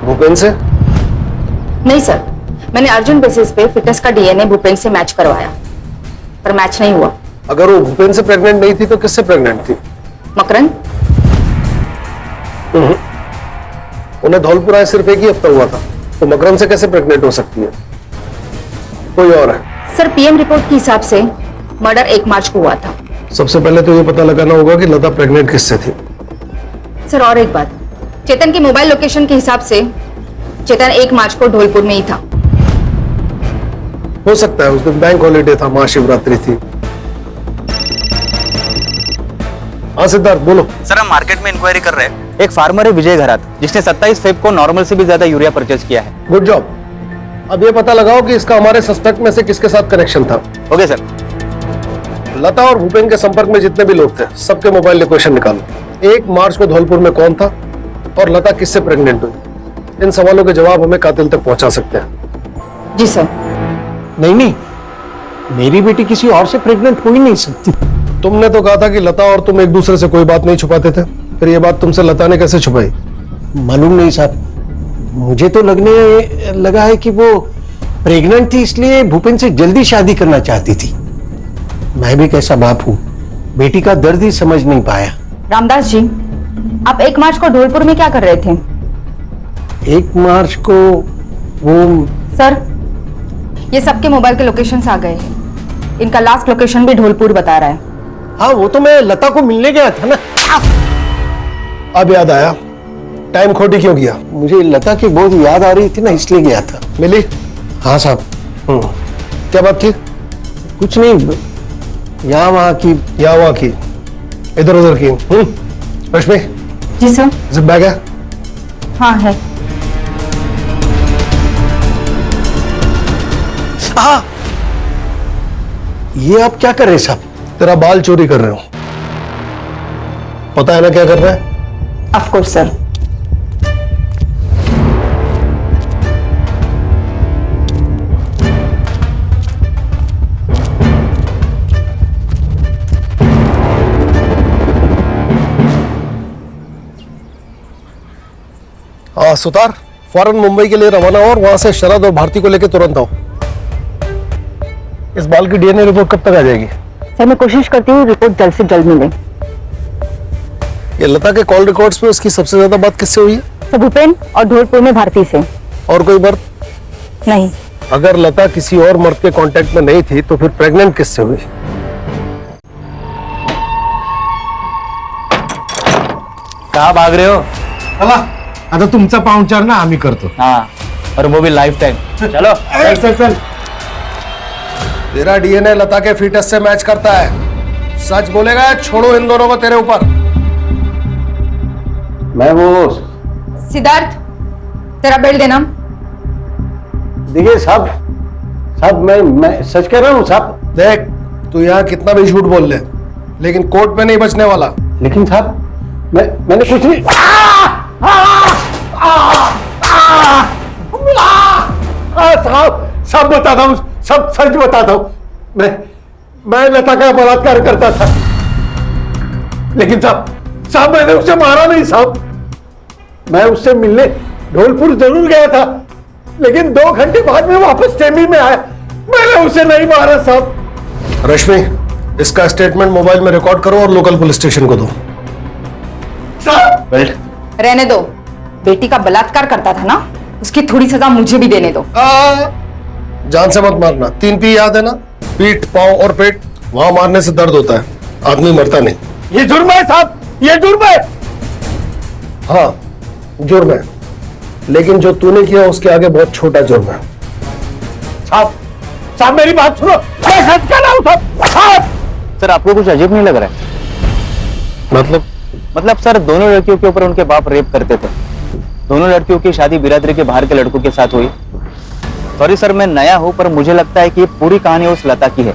भूपेन से? नहीं सर, मैंने अर्जेंट बेसिस पे फिटनेस का डीएनए भूपेन से मैच करवाया, पर मैच नहीं हुआ। अगर वो भूपेन से प्रेग्नेंट नहीं थी तो किससे प्रेग्नेंट थी? मकरन। उन्हें धौलपुरा सिर्फ एक ही हफ्ता हुआ था, तो मकरम से कैसे प्रेग्नेंट हो सकती है? कोई और है? सर पीएम रिपोर्ट के हिसाब से मर्डर 1 मार्च को हुआ था। सबसे पहले तो ये पता लगाना होगा कि लता प्रेग्नेंट किससे थी। सर और एक बात, चेतन की मोबाइल लोकेशन के हिसाब से चेतन 1 मार्च को धौलपुर में ही था। हो सकता है उस दिन बैंक हॉलीडे था, महाशिवरात्रि थी। हाँ सिद्धार्थ बोलो। सर हम मार्केट में इंक्वायरी कर रहे हैं। एक फार्मर है विजय घरात, जिसने 27 फेब को नॉर्मल से भी ज्यादा यूरिया परचेज किया है। Good job. अब ये पता लगाओ कि इसका हमारे सस्पेक्ट में से किसके साथ कनेक्शन था। Okay sir. लता और भूपेन के संपर्क में जितने भी लोग थे, सबके मोबाइल लोकेशन निकालो। 1 मार्च को धौलपुर में कौन था और लता किससे प्रेग्नेंट हुई? इन सवालों के जवाब हमें कातिल तक पहुंचा सकते हैं। जी सर। नहीं, मेरी बेटी किसी और से प्रेग्नेंट हो ही नहीं सकती। तुमने तो कहा था कि लता और तुम एक दूसरे से कोई बात नहीं छुपाते थे, फिर ये बात तुमसे लता ने कैसे छुपाई? मालूम नहीं साहब, मुझे तो लगने लगा है कि वो प्रेग्नेंट थी, इसलिए भूपेन से जल्दी शादी करना चाहती थी। मैं भी कैसा बाप हूँ, बेटी का दर्द ही समझ नहीं पाया। रामदास जी, आप 1 मार्च को धौलपुर में क्या कर रहे थे? 1 मार्च को वो सर ये सबके मोबाइल के लोकेशंस आ गए हैं। इनका लास्ट लोकेशन भी धौलपुर बता रहा है। हाँ, वो तो मैं लता को मिलने गया था ना। अब याद आया, टाइम खोटी क्यों किया? मुझे लता की बहुत याद आ रही थी ना, इसलिए गया था। मिली? हाँ साहब। क्या बात थी? कुछ नहीं, यहाँ वहाँ की, यहाँ वहाँ की, इधर उधर की। रश्मि। जी सर। जिप बैग है? हाँ है। हाँ, ये आप क्या कर रहे हैं साहब? तेरा बाल चोरी कर रहे हो। पता है ना क्या कर रहा है? Of course sir. हाँ सुतार, फौरन मुंबई के लिए रवाना हो और वहां से शरद और भारती को लेकर तुरंत आओ। इस बाल की डीएनए रिपोर्ट कब तक आ जाएगी? सर मैं कोशिश करती हूँ रिपोर्ट जल्द से जल्द मिले। ये लता के कॉल रिकॉर्ड्स में उसकी सबसे ज्यादा बात किससे हुई है? सर भूपेन और धौलपुर में भारती से। और कोई मर्द? नहीं। अगर लता किसी और मर्द के कांटेक्ट में नहीं थी तो फिर प्रेग्नेंट किससे हुई? कहाँ भाग रहे हो? आता तुमचा पाहुणचार ना आम्ही करतो। हाँ, और वो भी लाइफ टाइम। चलो चल। तेरा डीएनए लता के फीटस से मैच करता है। सच बोलेगा, छोड़ो इन दोनों को तेरे ऊपर। मैं वो सिद्धार्थ, तेरा बेल्ट देना। देखिए साहब मैं सच कह रहा हूँ साहब। देख, तू यहाँ कितना भी झूठ बोल ले, लेकिन कोर्ट में नहीं बचने वाला। लेकिन साहब मैंने कुछ नहीं। सब बताता हूँ, सब सच बताता हूँ। मैं लता का बलात्कार करता था, लेकिन साहब मैंने उसे मारा नहीं साहब। मैं उससे मिलने ढोलपुर जरूर गया था, लेकिन 2 घंटे बाद में वापस टेमी में आया। मैंने उसे नहीं मारा साहब। रश्मि, इसका स्टेटमेंट मोबाइल में रिकॉर्ड करो और लोकल पुलिस स्टेशन को दो। साहब रहने दो, बेटी का बलात्कार करता था ना, उसकी थोड़ी सजा मुझे भी देने दो। जान से मत मारना। 3 P याद है ना? पीठ, पांव और पेट। वहां मारने से दर्द होता है, आदमी मरता नहीं। ये जुर्म है साहब, ये जुर्म है। हाँ जुर्म है, लेकिन जो तूने किया उसके आगे बहुत छोटा जुर्म है। साहब मेरी बात सुनो, मैं सच कह रहा हूं साहब। सर आपको कुछ अजीब नहीं लग रहा है? मतलब सर दोनों लड़कियों के ऊपर उनके बाप रेप करते थे। दोनों लड़कियों की शादी बिरादरी के बाहर के लड़कों के साथ हुई। सॉरी सर, मैं नया हूं, पर मुझे लगता है कि ये पूरी कहानी उस लता की है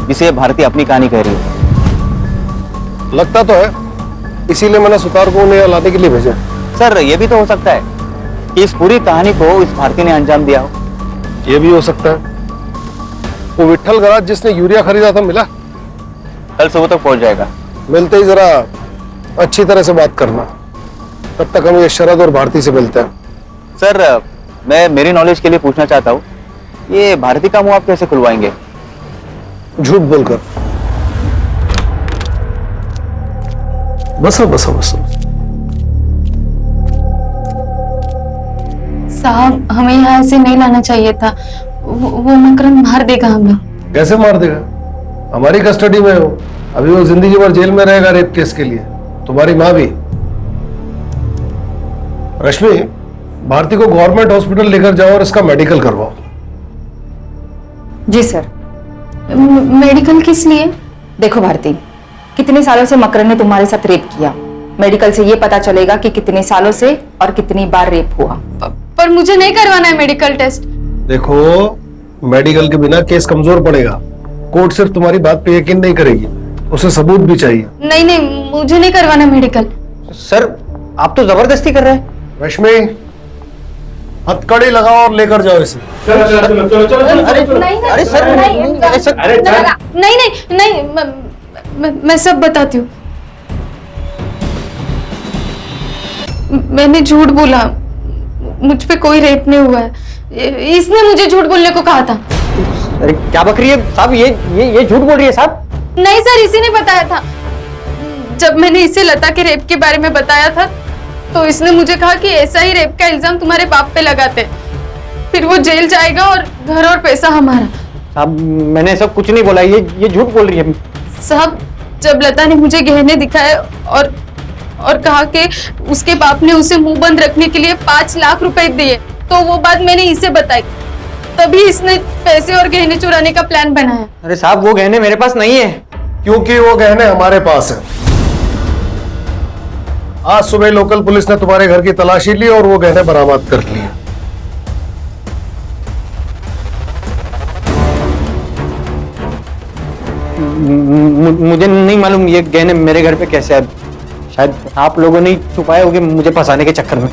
जिसे भारती अपनी कहानी कह रही है। लगता तो है, इसीलिए मैंने सुतार को उन्हें लाने के लिए भेजा। सर ये भी तो हो सकता है कि इस पूरी कहानी को इस भारती ने अंजाम दिया हो। ये भी हो सकता है। वो विट्ठल गराज जिसने यूरिया खरीदा था मिला? कल सुबह तक पहुंच जाएगा। मिलते ही जरा अच्छी तरह से बात करना, तब तक हम ये शरद और भारती से मिलते हैं। सर मैं मेरी नॉलेज के लिए पूछना चाहता हूँ, ये भारती का मुंह आप कैसे खुलवाएंगे? झूठ बोलकर। बसो बसो बसो। साहब हमें यहाँ से नहीं लाना चाहिए था, वो मकरंद मार देगा हमें। कैसे मार देगा? हमारी कस्टडी में हो, अभी वो जिंदगी भर जेल में रहेगा रेप केस के लिए, तुम्हारी माँ भी। रश्मि, भारती को गवर्नमेंट हॉस्पिटल लेकर जाओ और इसका मेडिकल करवाओ। जी सर। मेडिकल किस लिए? देखो भारती, कितने सालों से मकरंद ने तुम्हारे साथ रेप किया, मेडिकल से ये पता चलेगा कि कितने सालों से और कितनी बार रेप हुआ। पर मुझे नहीं करवाना है मेडिकल टेस्ट। देखो, मेडिकल के बिना केस कमजोर पड़ेगा। कोर्ट सिर्फ तुम्हारी बात पे यकीन नहीं करेगी, उसे सबूत भी चाहिए। नहीं, मुझे नहीं करवाना मेडिकल। सर आप तो जबरदस्ती कर रहे हैं। रश्मि, हथकड़ी लगाओ और लेकर जाओ इसे। नहीं, मैं सब बताती हूँ। मैंने झूठ बोला, मुझ पे कोई रेप नहीं हुआ है। इसने मुझे झूठ बोलने को कहा था। अरे क्या बक रही है साहब, ये झूठ बोल रही है साहब। नहीं सर, इसी ने बताया था। जब मैंने इसे लता के रेप के बारे में बताया था, तो इसने मुझे कहा कि ऐसा ही रेप का इल्जाम तुम्हारे बाप पे लगाते, फिर वो जेल जाएगा और घर और पैसा हमारा। साहब मैंने ऐसा कुछ नहीं बोला, ये झूठ बोल रही है। साहब जब लता ने मुझे गहने दिखाए और कहा कि उसके बाप ने उसे मुंह बंद रखने के लिए 5 लाख रुपए दिए, तो वो बात मैंने इसे बताई, तभी इसने पैसे और गहने चुराने का प्लान बनाया। अरे साहब वो गहने मेरे पास नहीं है। क्योंकि वो गहने हमारे पास है। आज सुबह लोकल पुलिस ने तुम्हारे घर की तलाशी ली और वो गहने बरामद कर लिए। मुझे नहीं मालूम ये गहने मेरे घर पे कैसे आए। शायद आप लोगों ने छुपाए होंगे मुझे फंसाने के चक्कर में।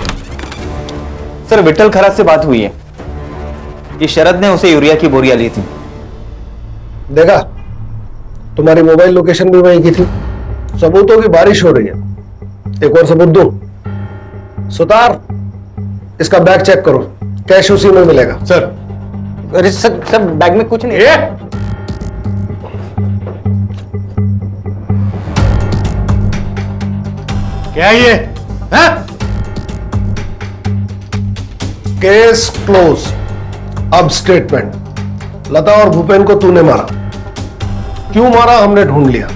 सर विट्ठल खराज से बात हुई है कि शरद ने उसे यूरिया की बोरियां ली थी। देखा, तुम्हारी मोबाइल लोकेशन भी वहीं की थी। सबूतों की बारिश हो रही है। एक और सबूत दूं? सुतार, इसका बैग चेक करो, कैश उसी में मिलेगा। सर अरे सर बैग में कुछ नहीं है। क्या ये है? Case close. अब स्टेटमेंट। लता और भूपेन को तूने मारा। क्यों मारा हमने ढूंढ लिया,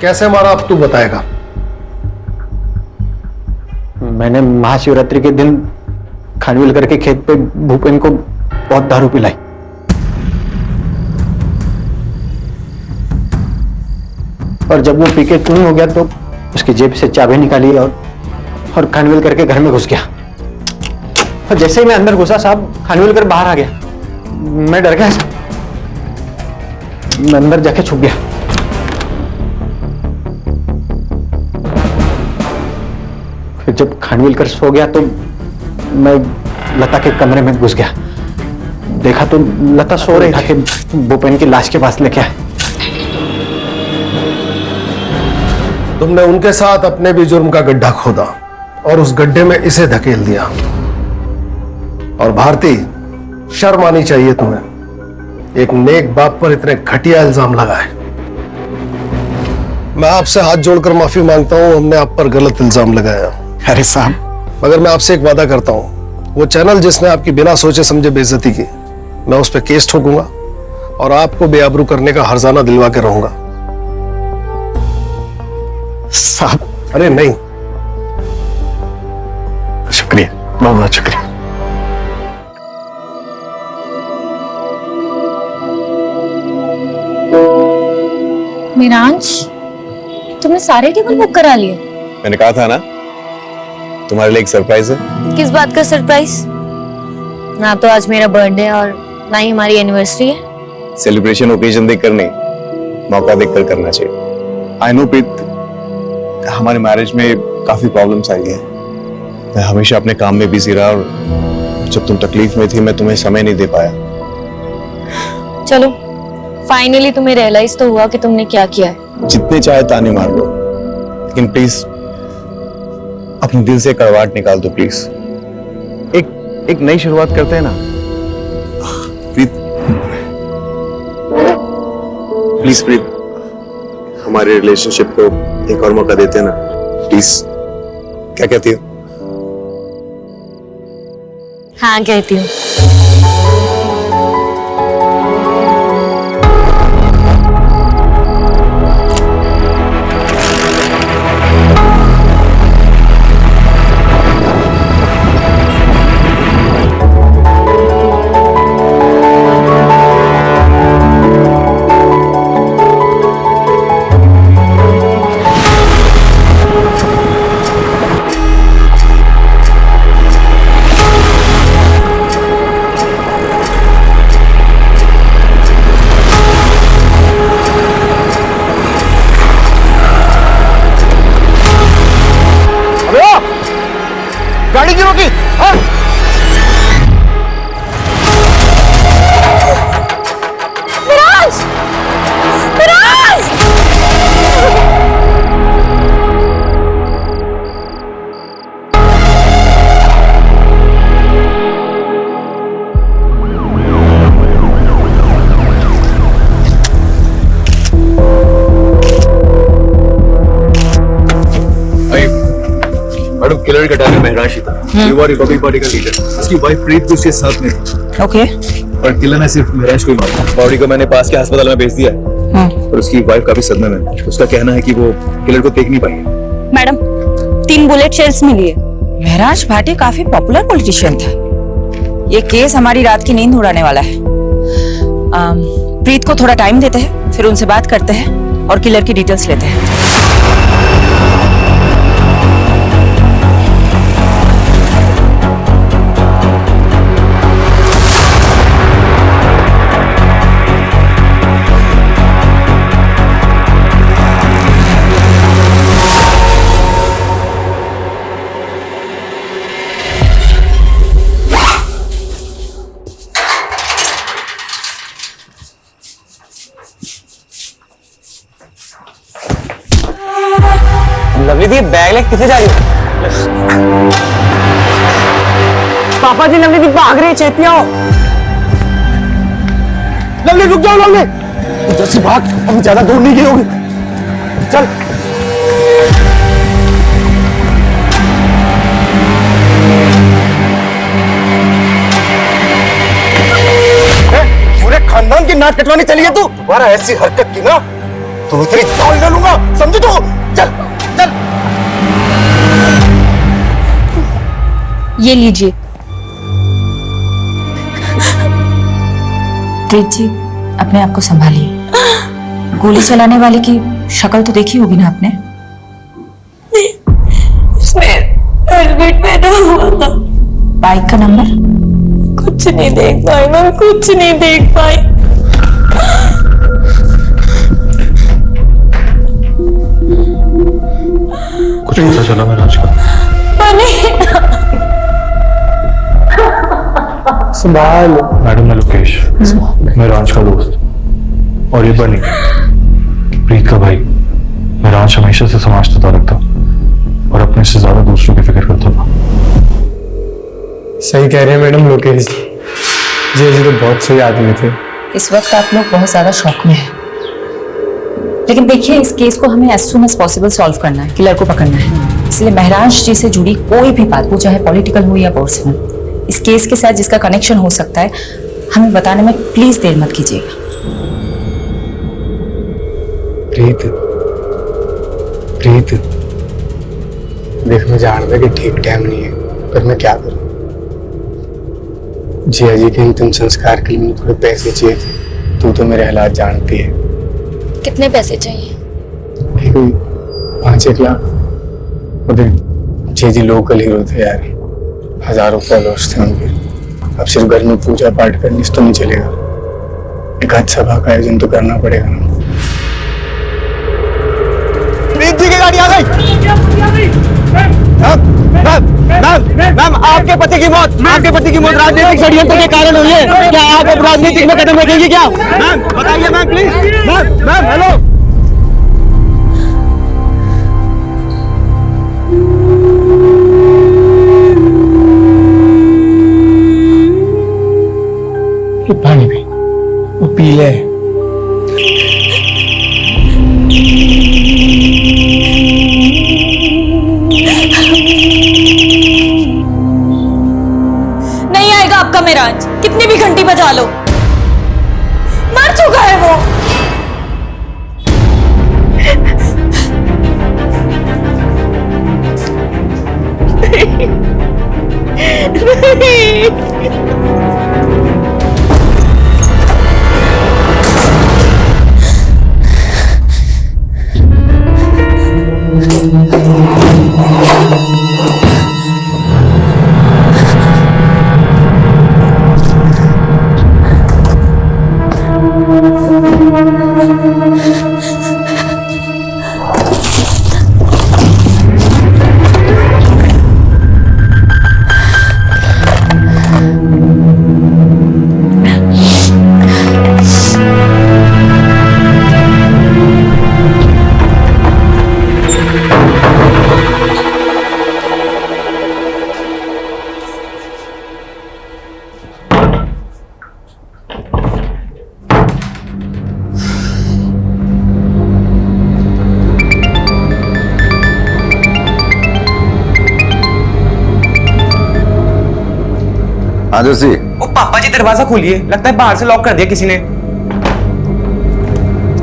कैसे मारा अब तू बताएगा। मैंने महाशिवरात्रि के दिन खानविलकर के खेत पे भूपेन को बहुत दारू पिलाई। और जब वो पीके टून हो गया तो उसकी जेब से चाबी निकाली और खानविलकर के घर में घुस गया। और जैसे ही मैं अंदर घुसा साहब, खानविलकर बाहर आ गया। मैं डर गया साहब, मैं अंदर जाके छुप गया। जब खानविलकर सो गया तो मैं लता के कमरे में घुस गया। देखा तो लता सो रही थी, भूपेन की लाश के पास लेके आए। तुमने उनके साथ अपने भी जुर्म का गड्ढा खोदा और उस गड्ढे में इसे धकेल दिया। और भारती, शर्म आनी चाहिए तुम्हें, एक नेक बाप पर इतने घटिया इल्जाम लगाए। मैं आपसे हाथ जोड़कर माफी मांगता हूं, हमने आप पर गलत इल्जाम लगाया। अरे साहब, मगर मैं आपसे एक वादा करता हूं, वो चैनल जिसने आपकी बिना सोचे समझे बेइज्जती की, मैं उस पर केस ठोकूंगा और आपको बेआबरू करने का हर्जाना दिलवा के रहूंगा। साहब, अरे नहीं, शुक्रिया, बहुत बहुत शुक्रिया। मीरांश, तुमने सारे टेबल बुक करा लिए? मैंने कहा था ना, तुम्हारे लिए एक सरप्राइज है। किस बात का सरप्राइज? ना तो आज मेरा बर्थडे और ना ही हमारी एनिवर्सरी है। सेलिब्रेशन ओकेजन देखकर नहीं, मौका देखकर करना चाहिए। आई नो प्रीत, हमारे मैरिज में काफी प्रॉब्लम्स आई हैं। मैं हमेशा अपने काम में बिजी रहा और जब तुम तकलीफ में थी मैं तुम्हें समय नहीं दे पाया। चलो, फाइनली तुम्हें रियलाइज तो हुआ कि तुमने क्या किया है। जितने चाहे ताने मार लो, लेकिन प्लीज अपने दिल से कड़वाहट निकाल दो प्लीज। एक नई शुरुआत करते हैं ना प्रीत। प्लीज प्रीत, हमारे रिलेशनशिप को एक और मौका देते हैं ना प्लीज। क्या कहती हो? हाँ, कहती हूँ। गाड़ी क्यों रोकी? विराज! विराज! मैडम, किलर का टारगेट महराज ही था। रिपब्लिक पार्टी का लीडर, उसकी वाइफ प्रीत भी उसके साथ में थी। ओके। और किलर ने सिर्फ महराज को ही मारा। बॉडी को मैंने पास के अस्पताल में भेज दिया है और उसकी वाइफ काफी सदमे में। उसका कहना है कि वो किलर को देख नहीं पाई। मैडम, 3 बुलेट शेल्स मिली है। महराज भाटी काफी पॉपुलर पॉलिटिशियन था। ये केस हमारी रात की नींद उड़ाने वाला है। प्रीत को थोड़ा टाइम देते हैं, फिर उनसे बात करते हैं और किलर की डिटेल्स लेते हैं। लवली दी, बैग लेके किसे जा रही हो? पापा जी, लवली दी भाग रही है, चेती आओ। लवली रुक जाओ, लवली जैसे भाग, अभी ज्यादा दूर नहीं गई होगी। चल। पूरे खानदान की नाक कटवाने चली है तू। तुम्हारा ऐसी हरकत की ना तो तेरी जान ले लूंगा, समझी तू? चल चल। ये लीजिए। प्रीत जी, अपने आप को संभालिए। गोली चलाने वाले की शक्ल तो देखी होगी ना आपने? हेलमेट पहना हुआ था। बाइक का नंबर? कुछ नहीं देख पाई मैं, कुछ नहीं देख पाई। कुछ पता चला महराज का? संभाल। मैडम मैं लोकेश, मैं राज का दोस्त, और ये बनी प्रीत का भाई। मैं राज हमेशा से समाज से ताल्लुक था और अपने से ज्यादा दूसरों की फिक्र करता था। सही कह रहे हैं मैडम लोकेश जी तो बहुत सही आदमी थे। इस वक्त आप लोग बहुत ज्यादा शॉक में हैं, लेकिन देखिए इस केस को हमें as soon as possible solve करना है, किलर को पकड़ना है। इसलिए महराज जी से जुड़ी कोई भी बात, वो चाहे पॉलिटिकल हो या पर्सनल, इस केस के साथ जिसका कनेक्शन हो सकता है, हमें बताने में प्लीज देर मत कीजिएगा। प्रीत देख, मैं जानता कि ठीक टाइम नहीं है, पर मैं क्या करूं। जिया जी के अंतिम संस्कार के लिए मुझे थोड़े पैसे चाहिए थे। तू तो मेरे हालात जानती है। कितने पैसे चाहिए? कोई 5-1 लाख। और देख, जिया जी लोकल हीरो थे यार, हजारों फॉलोअर्स थे उनके। अब सिर्फ घर में पूजा पाठ करने से तो नहीं चलेगा, एक आज सभा का आयोजन तो करना पड़ेगा ना। प्रीत जी की गाड़ी आ गई। मैम आपके पति की मौत राजनीतिक षड्यंत्र के कारण हुई है। क्या आप अब राजनीतिक में कदम रखेंगे क्या? मैम बताइए मैम प्लीज। Ma'am hello. पानी पी, वो पी ले। नहीं आएगा आपका महराज, कितनी भी घंटी बजा लो, मर चुका है वो। आदर्शी, ओ पापा जी दरवाजा खोलिए, लगता है बाहर से लॉक कर दिया किसी ने।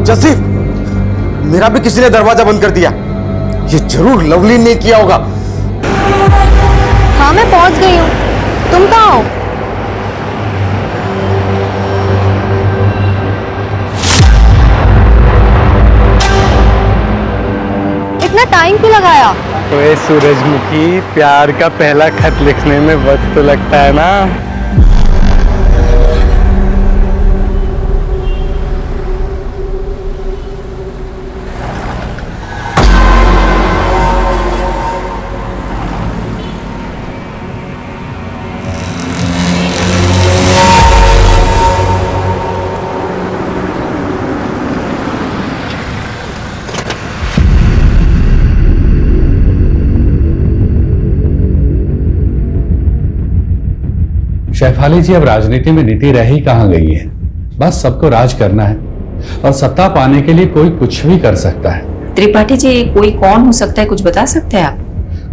जस्सी, मेरा भी किसी ने दरवाजा बंद कर दिया। ये जरूर लवली ने किया होगा। हाँ मैं पहुंच गई हूँ, तुम कहाँ हो? इतना टाइम क्यों लगाया? ओए सूरजमुखी, प्यार का पहला खत लिखने में वक्त तो लगता है ना। शेफाली जी, अब राजनीति में नीति रह ही कहां गई है। बस सबको राज करना है और सत्ता पाने के लिए कोई कुछ भी कर सकता है। त्रिपाठी जी, कोई कौन हो सकता है, कुछ बता सकते हैं आप?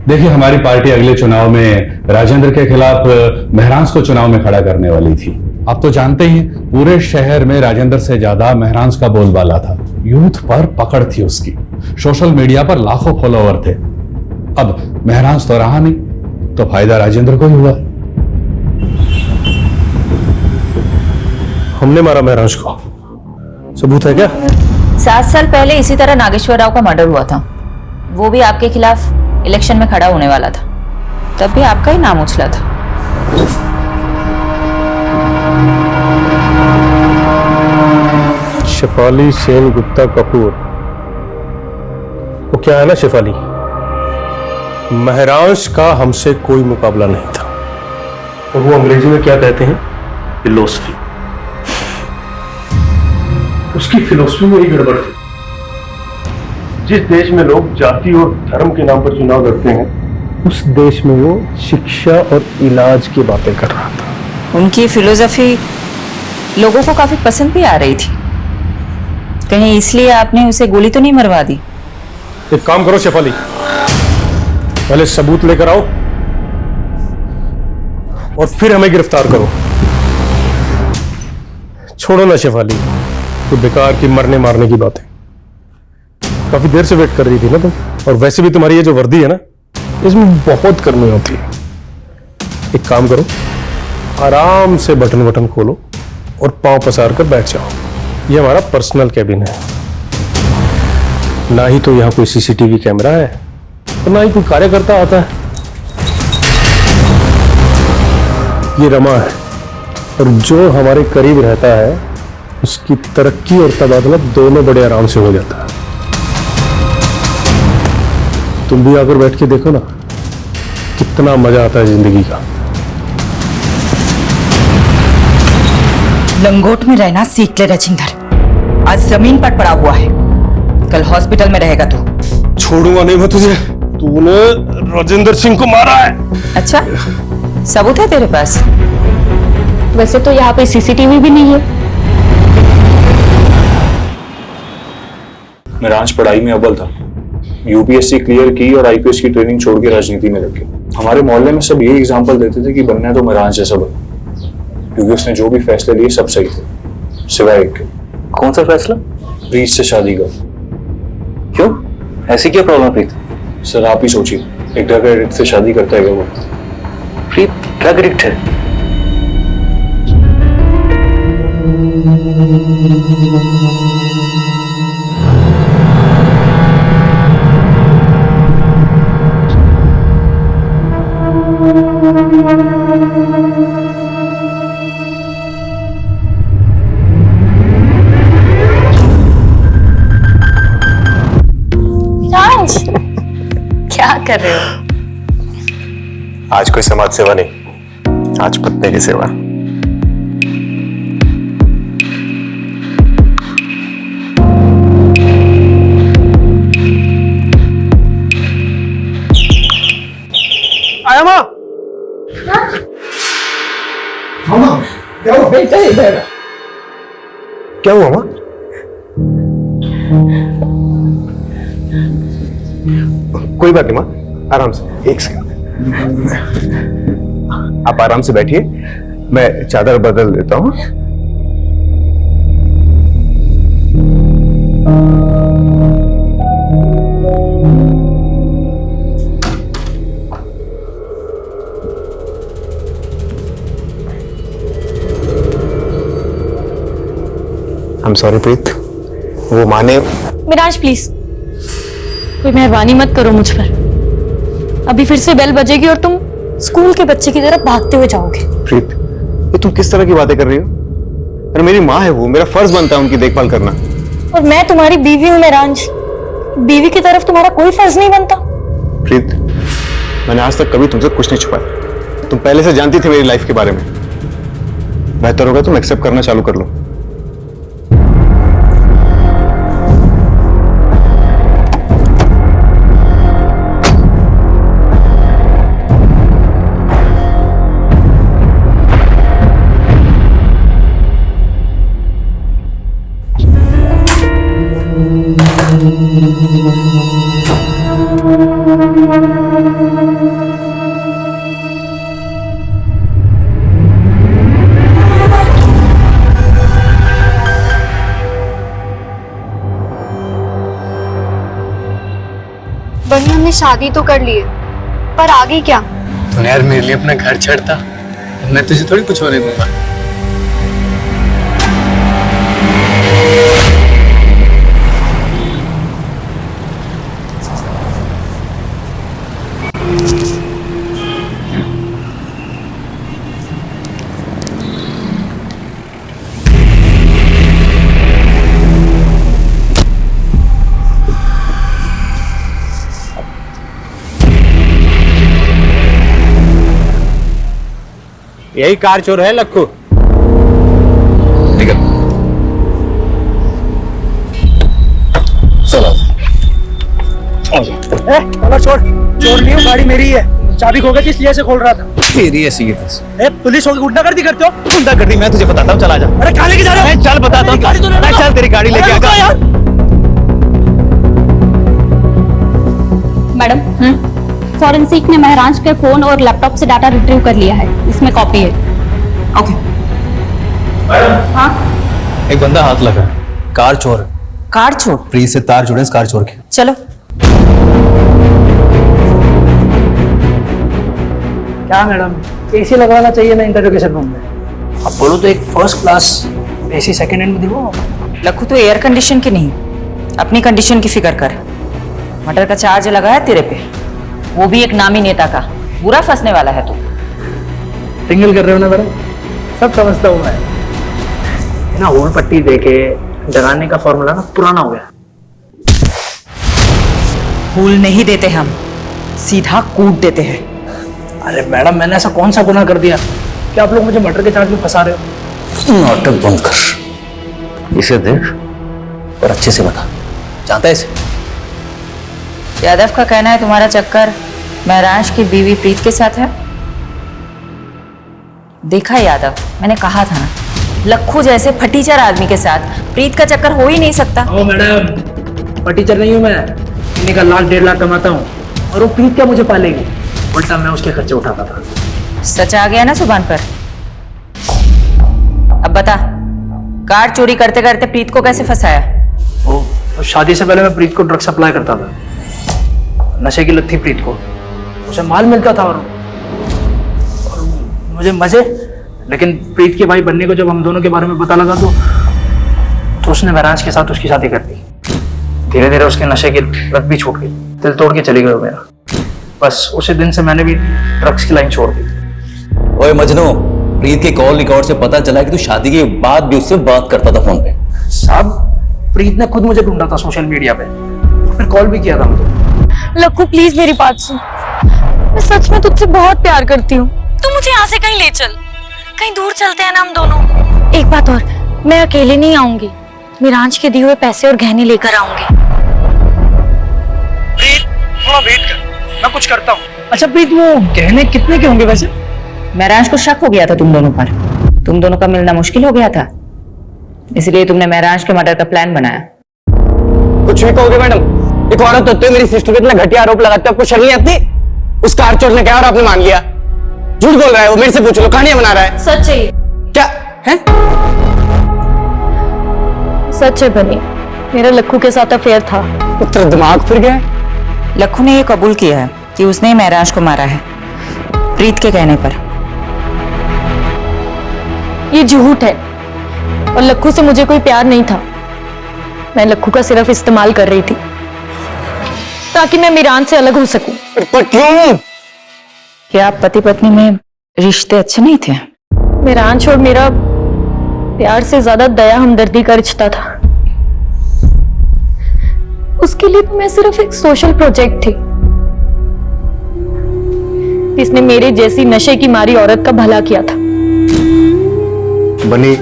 देखिए, हमारी पार्टी अगले चुनाव में राजेंद्र के खिलाफ महरांस को चुनाव में खड़ा करने वाली थी। आप तो जानते ही, पूरे शहर में राजेंद्र से ज्यादा महरांस का बोलबाला था। यूथ पर पकड़ थी उसकी, सोशल मीडिया पर लाखों फॉलोवर थे। अब महरांस तो रहा नहीं, तो फायदा राजेंद्र को ही हुआ। हमने मारा महराज को, सबूत है क्या? 7 साल पहले इसी तरह नागेश्वर राव का मर्डर हुआ था। वो भी आपके खिलाफ इलेक्शन में खड़ा होने वाला था, तब भी आपका ही नाम उछला था। शेफाली सेन गुप्ता कपूर, वो क्या है ना शेफाली, महरांश का हमसे कोई मुकाबला नहीं था। और वो अंग्रेजी में क्या कहते हैं? फिलोसफी। उसकी फिलोसफी में ही गड़बड़ थी। जिस देश में लोग जाति और धर्म के नाम पर चुनाव लड़ते हैं, उस देश में वो शिक्षा और इलाज की बातें कर रहा था। उनकी फिलोसफी लोगों को काफी पसंद भी आ रही थी। कहीं इसलिए आपने उसे गोली तो नहीं मरवा दी? एक काम करो शेफाली, पहले सबूत लेकर आओ और फिर हमें गिरफ्तार करो। छोड़ो ना शेफाली, तो बेकार की मरने मारने की बातें। काफी देर से वेट कर रही थी ना तुम, और वैसे भी तुम्हारी ये जो वर्दी है ना, इसमें बहुत गर्मी होती है। एक काम करो, आराम से बटन बटन खोलो और पांव पसार कर बैठ जाओ। ये हमारा पर्सनल कैबिन है। ना ही तो यहां कोई सीसीटीवी कैमरा है और ना ही कोई कार्यकर्ता आता है। ये रमा है, और जो हमारे करीब रहता है उसकी तरक्की और तबादला दोनों बड़े आराम से हो जाता है। तुम भी आकर बैठ के देखो ना, कितना मजा आता है जिंदगी का। लंगोट में रहना सीख ले राजेंद्र। आज जमीन पर पड़ा हुआ है, कल हॉस्पिटल में रहेगा तू। छोड़ूंगा नहीं मैं तुझे। तूने राजेंद्र सिंह को मारा है। अच्छा, सबूत है तेरे पास? वैसे तो यहाँ पे सीसीटीवी भी नहीं है। महरांश पढ़ाई में अव्वल था, यूपीएससी क्लियर की और आईपीएस की ट्रेनिंग छोड़ के राजनीति में लग गया। हमारे मोहल्ले में सब यही एग्जाम्पल देते थे कि बनना है तो महरांश जैसा बन, क्योंकि उसने जो भी फैसले लिए सब सही थे, सिवाय एक। कौन सा फैसला? प्रीत से शादी का। क्यों, ऐसी क्या प्रॉब्लम प्रीत? सर आप ही सोचिए, एक ड्रग एडिक्ट से शादी करता है क्या वो? प्रीत ड्रग एडिक्ट है? क्या कर रहे हो? आज कोई समाज सेवा नहीं, आज पत्नी की सेवा। आया माँ। मामा क्या हुआ? क्या हुआ माँ? कोई बात नहीं माँ, आराम से। एक सेकंड, आप आराम से बैठिए, मैं चादर बदल देता हूँ। I'm sorry प्रीत, वो माने। मिराज प्लीज, कोई मेहरबानी मत करो मुझ पर। अभी फिर से बेल बजेगी और तुम स्कूल के बच्चे की तरफ भागते हुए जाओगे। प्रीत, ये तुम किस तरह की बातें कर रही हो? अरे मेरी माँ है वो, मेरा फर्ज बनता है उनकी देखभाल करना। और मैं तुम्हारी बीवी हूँ मेरांज, बीवी की तरफ तुम्हारा कोई फर्ज नहीं बनता? प्रीत, मैंने आज तक कभी तुमसे कुछ नहीं छुपाया। तुम पहले से जानती थी मेरी लाइफ के बारे में। बेहतर होगा तुम एक्सेप्ट करना चालू कर लो। बनी हमने शादी तो कर ली है, पर आगे क्या? तूने यार मेरे लिए अपना घर छोड़ता, मैं तुझे थोड़ी कुछ होने दूंगा। यही कार चोर है लक्कू। निकल। चलो। चोर चोर नहीं हूँ, गाड़ी मेरी है। चाबी खो गई थी इसलिए से खोल रहा था। तेरी ऐसी की तैसी। पुलिस होगी गुंडागर्दी करते हो? गुंडागर्दी मैं तुझे बताता हूँ, चला जा। अरे कहाँ लेके जा रहे हो? चल बताता हूँ। चल तेरी गाड़ी लेके आजा यार। मैडम, फॉरेंसिक ने महराज के फोन और लैपटॉप से डाटा रिट्रीव कर लिया है, इसमें कॉपी है। ओके। हाँ, एक बंदा हाथ लगा है, कार चोर है। कार चोर? प्रीत से तार जुड़े इस कार चोर के। चलो। क्या मैडम, एसी लगवाना चाहिए ना इंटरोगेशन रूम में? अब बोलो तो एक first class AC second hand में दिलवाओ। लखू तो एयर कंडीशन की नहीं, अपनी कंडीशन की फिक्र कर। मर्डर का चार्ज लगा है तेरे पे, वो भी एक नामी नेता का। बुरा फंसने वाला है तू। सिंगल कर रहे हो ना मैडम? सब समझता हूँ मैं ना। होल पट्टी देके डराने का फॉर्मूला ना पुराना हो गया। फूल नहीं देते हम, सीधा कूट देते हैं। अरे मैडम, मैंने ऐसा कौन सा गुनाह कर दिया कि आप लोग मुझे मर्डर के चार्ज में फंसा रहे हो? नाटक बंद कर, इसे देख और अच्छे से बता, जानता है इसे? यादव का कहना है तुम्हारा चक्कर महराज की बीवी प्रीत के साथ है। देखा यादव, मैंने कहा था ना, लखू जैसे फटीचर आदमी के साथ प्रीत का चक्कर हो ही नहीं सकता। ओ मैडम, फटीचर नहीं हूँ मैं। महीने का 1,00,000-1.5 लाख कमाता हूँ और वो प्रीत क्या मुझे पालेगी? उल्टा मैं उसके खर्चे उठाता था। सच आ गया ना जुबान पर। अब बता, कार चोरी करते करते प्रीत को कैसे फंसाया? वो शादी से पहले मैं प्रीत को ड्रग सप्लाई करता था। नशे की लत थी प्रीत को, उसे माल मिलता था और मुझे मजे। लेकिन प्रीत के भाई बनने को जब हम दोनों के बारे में पता लगा तो उसने महराज के साथ उसकी शादी कर दी। धीरे धीरे उसके नशे की लत भी छूट गई, दिल तोड़ के चली गई मेरा। बस उसी दिन से मैंने भी ड्रग्स की लाइन छोड़ दी। ओए मजनू, प्रीत के कॉल रिकॉर्ड से पता चला कि तू शादी के बाद भी उससे बात करता था फोन पे। साहब, प्रीत ने खुद मुझे ढूंढा था सोशल मीडिया पे, फिर कॉल भी किया था मुझे। लक्कू प्लीज मेरी बात सुन, मैं सच में तुझसे बहुत प्यार करती हूँ। तू मुझे यहाँ से कहीं ले चल, कहीं दूर चलते हैं ना हम दोनों। एक बात और, मैं अकेले नहीं आऊंगी, मिराज के दिए हुए पैसे और गहने लेकर आऊंगी। प्रीत, थोड़ा वेट कर, मैं कुछ करता हूँ। अच्छा प्रीत, वो गहने कितने के होंगे वैसे? महराज को शक हो गया था तुम दोनों पर, तुम दोनों का मिलना मुश्किल हो गया था, इसलिए तुमने महराज के मर्डर का प्लान बनाया। कुछ भी कहोगे मैडम, एक औरत होते हुए मेरी सिस्टर पे इतना घटिया आरोप लगाते हो, आपको शर्म नहीं आती? उस कार चोर ने कहा और आपने मान लिया। झूठ बोल रहा है वो, मेरे से पूछ लो, कहानियां बना रहा है। सच है क्या है? सच है बनी, मेरा लक्कू के साथ अफेयर था। तेरा दिमाग फिर गया? लक्कू ने ये कबूल किया है कि उसने ही महराज को मारा है, प्रीत के कहने पर। ये झूठ है और लक्कू से मुझे कोई प्यार नहीं था। मैं लक्कू का सिर्फ इस्तेमाल कर रही थी ताकि मैं मीरान से अलग हो सकूं। पर क्यों? क्या पति पत्नी में रिश्ते अच्छे नहीं थे? मीरान और मेरा प्यार से ज्यादा दया हमदर्दी का रिश्ता था। उसके लिए तो मैं सिर्फ एक सोशल प्रोजेक्ट थी जिसने मेरे जैसी नशे की मारी औरत का भला किया था। बनी,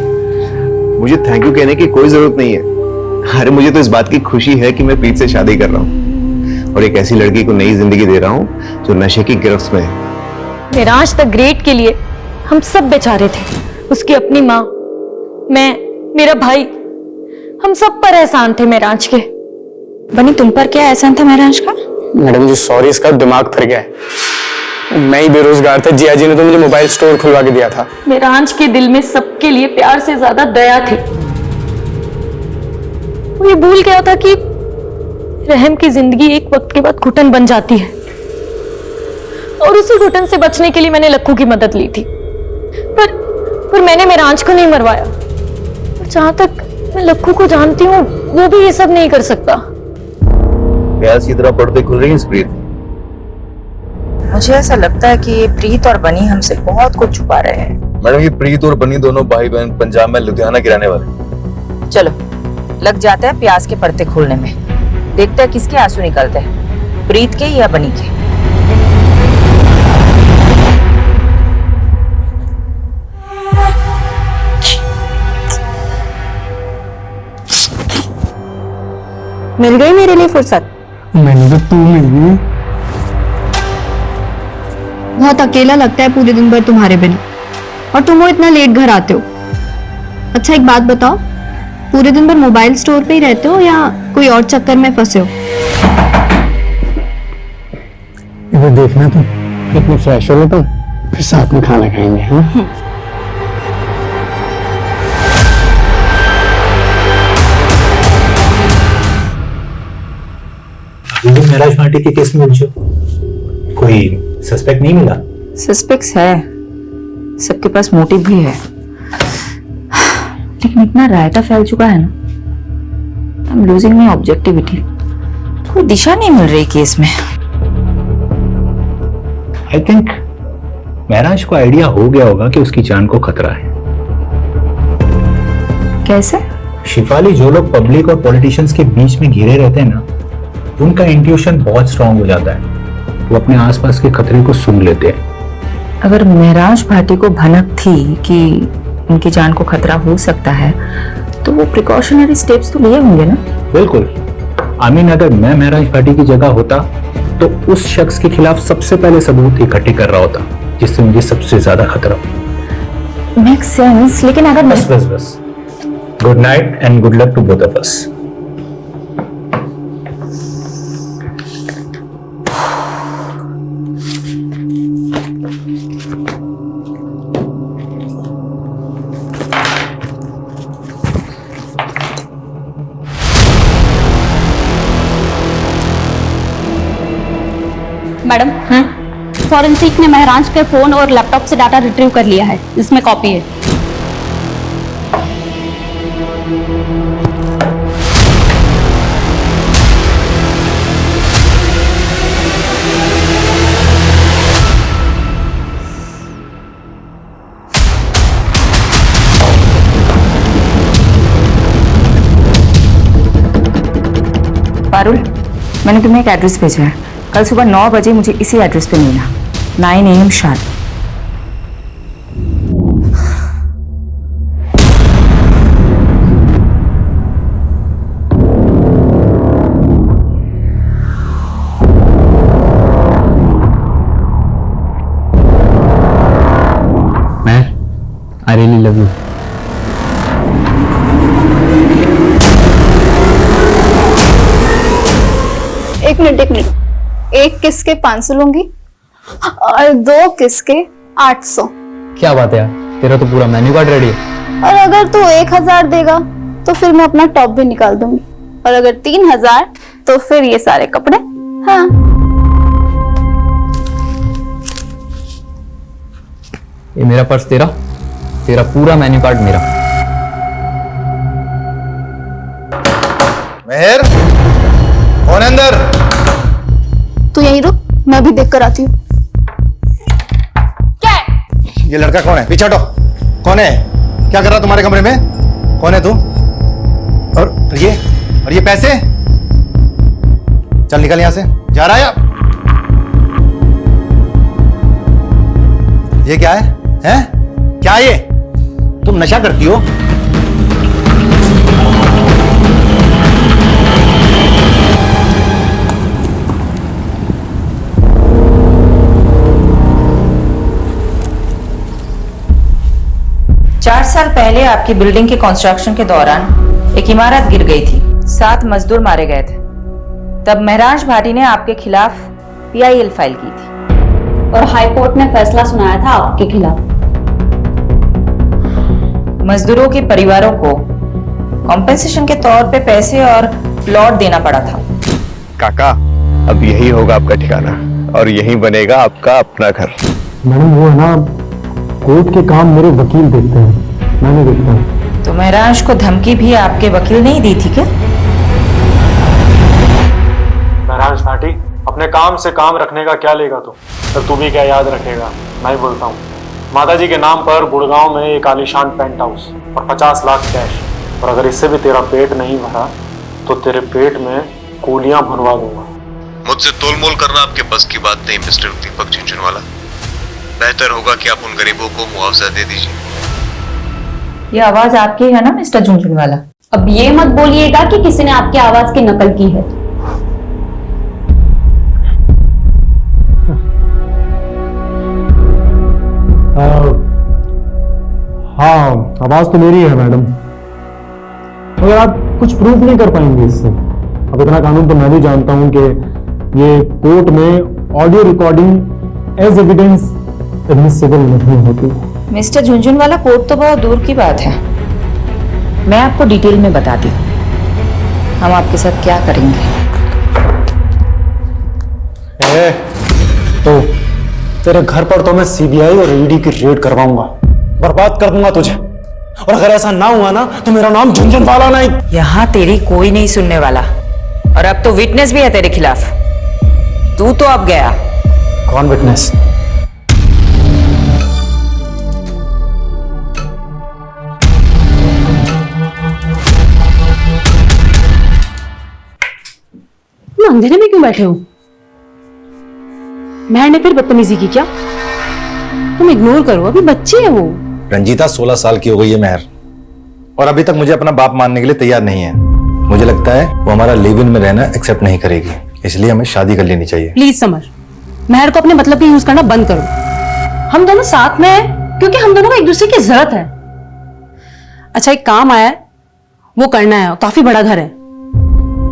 मुझे थैंक यू कहने की कोई जरूरत नहीं है। अरे मुझे तो इस बात की खुशी है कि मैं प्रीत से शादी कर रहा हूँ और एक ऐसी लड़की को नई जिंदगी दे रहा हूँ जो नशे की गिरफ्त में है। मिराज द ग्रेट के लिए हम सब बेचारे थे। उसकी अपनी माँ, मैं, मेरा भाई, हम सब पर एहसान थे मिराज के। बनी, तुम पर क्या एहसान था मिराज का? मैडम जी सॉरी, इसका दिमाग फिर गया है। मैं ही बेरोजगार था, जिया जी ने तो मुझे मोबाइल स्टोर खुलवा के दिया था। मिराज के दिल में सबके लिए प्यार से ज्यादा दया थी। वो ये भूल गया था कि रहम की जिंदगी एक वक्त के बाद घुटन बन जाती है और उसी घुटन से बचने के लिए मैंने लक्कू की मदद ली थी। पर मैंने मिराज को नहीं मरवाया। और जहां तक मैं लक्कू को जानती हूँ, वो भी ये सब नहीं कर सकता। प्याज की तरह पर्दे खुल रही हैं प्रीत। मुझे ऐसा लगता है कि ये प्रीत और बनी हमसे बहुत कुछ छुपा रहे हैं। मैडम, ये प्रीत और बनी दोनों भाई बहन पंजाब में लुधियाना गिराने वाले। चलो लग जाते हैं प्याज के पर्दे खोलने में, देखते हैं किसके आंसू निकलते हैं, प्रीत के या बनी के। मिल गई मेरे लिए फुर्सत? मैंने तो तू मिली। बहुत अकेला लगता है पूरे दिन भर तुम्हारे बिना, और तुम वो इतना लेट घर आते हो। अच्छा एक बात बताओ, पूरे दिन भर मोबाइल स्टोर पे ही रहते हो या कोई और चक्कर में फंसे हो? इधर देखना तुम, इतने फ्रेश हो लो तुम, फिर साथ में खाना खाएंगे। हाँ महराज भाटी के केस में उलझो, कोई सस्पेक्ट नहीं मिला? सस्पेक्ट्स है, सबके पास मोटिव भी है, लेकिन इतना रायता फैल चुका है ना, I am losing my objectivity. कोई दिशा नहीं मिल रही केस में। आई थिंक महराज को आइडिया हो गया होगा कि उसकी जान को खतरा है। कैसे? शिफाली, जो लोग पब्लिक और पॉलिटिशियंस के बीच में घिरे रहते हैं ना, उनका इंट्यूशन बहुत स्ट्रांग हो जाता है, वो अपने आसपास के खतरे को सूंघ लेते हैं। अगर महराज भाटी को भनक थी कि उनकी जान को खतरा हो सकता है, तो वो प्रिकॉशनरी स्टेप्स तो लिए होंगे ना? बिल्कुल। आमीन, अगर मैं महराज भाटी की जगह होता तो उस शख्स के खिलाफ सबसे पहले सबूत इकट्ठे कर रहा होता जिससे मुझे सबसे ज्यादा खतरा हो। मेक सेंस, लेकिन अगर बस good night and good luck to both of us. Madam, forensic ने महराज के फोन और लैपटॉप से डाटा रिट्रीव कर लिया है, इसमें कॉपी है। पारुल, मैंने तुम्हें एक एड्रेस भेजा है, कल सुबह 9 बजे मुझे इसी एड्रेस पे मिलना, 9 AM शार्प। मैं आई रियली लव यू। एक मिनट, एक किस के 500 लूंगी और 2 किस के 800। क्या बात है यार, तेरा तो पूरा मेन्यू कार्ड रेडी है। और अगर तू 1000 देगा तो फिर मैं अपना टॉप भी निकाल दूंगी, और अगर 3000 तो फिर ये सारे कपड़े। हाँ, ये मेरा पर्स तेरा, तेरा पूरा मेन्यू कार्ड मेरा। मेहर, कौन है अंदर? तू यहीं रुक, मैं अभी देख कर आती हूँ। क्या है? ये लड़का कौन है? पीछे हटो। कौन है? क्या कर रहा तुम्हारे कमरे में? कौन है तू? और ये पैसे? चल निकल यहां से, जा रहा है? ये क्या है? हैं? क्या ये? तुम नशा करती हो? चार साल पहले आपकी बिल्डिंग के कंस्ट्रक्शन के दौरान एक इमारत गिर गई थी, 7 मजदूर मारे गए थे। तब महराज भाटी ने आपके खिलाफ PIL फाइल की थी और हाई कोर्ट ने फैसला सुनाया था आपके खिलाफ। मजदूरों के परिवारों को कॉम्पेंसेशन के तौर पे पैसे और प्लॉट देना पड़ा था। काका, अब यही होगा आपका ठिकाना और यही बनेगा आपका अपना घर। मैडम, वो है ना, कोर्ट के काम मेरे वकील देखते हैं, मैं नहीं देखता हूँ। तो महराज को धमकी भी आपके वकील ने ही दी थी क्या? महराज भाटी, अपने काम से काम रखने का क्या लेगा तू भी क्या याद रखेगा? मैं ही बोलता हूँ, माताजी के नाम पर गुड़गांव में एक आलीशान पेंट हाउस और 50 लाख कैश, और अगर इससे भी तेरा पेट नहीं भरा तो तेरे पेट में कूलियां भरवा दूंगा। मुझसे तोलमोल करना आपके बस की बात नहीं मिस्टर दीपक झुंझुनवाला। बेहतर होगा कि आप उन गरीबों को मुआवजा दे दीजिए। ये आवाज आपकी है ना मिस्टर झुंझुनवाला? अब ये मत बोलिएगा कि किसी ने आपकी आवाज की नकल की है। हाँ, आवाज तो मेरी है मैडम, मगर आप कुछ प्रूफ नहीं कर पाएंगे इससे। अब इतना कानून तो मैं भी जानता हूं कि ये कोर्ट में audio recording as evidence admissible नहीं होती। मिस्टर झुंझुनवाला, कोर्ट तो बहुत दूर की बात है, मैं आपको डिटेल में बताती हूँ हम आपके साथ क्या करेंगे। तो तेरे घर पर तो मैं सीबीआई और ईडी की रेड करवाऊंगा, बर्बाद कर दूंगा तुझे। और अगर ऐसा ना हुआ ना तो मेरा नाम झुंझुनवाला नहीं। यहाँ तेरी कोई नहीं सुनने वाला, और अब तो विटनेस भी है तेरे खिलाफ। तू तो अब गया। कौन विटनेस? तुम अंधेरे में क्यों बैठे हो? महर ने फिर बदतमीजी की क्या? तुम इग्नोर करो, अभी बच्ची है वो। रंजीता 16 साल की हो गई है महर, और अभी तक मुझे अपना बाप मानने के लिए तैयार नहीं है। मुझे लगता है वो हमारा लिव इन में रहना एक्सेप्ट नहीं करेगी, इसलिए हमें शादी कर लेनी चाहिए। प्लीज समर, महर को अपने मतलब की यूज करना बंद करो। हम दोनों साथ में हैं क्योंकि हम दोनों को एक दूसरे की जरूरत है। अच्छा, एक काम आया है, वो करना है, काफी बड़ा घर है,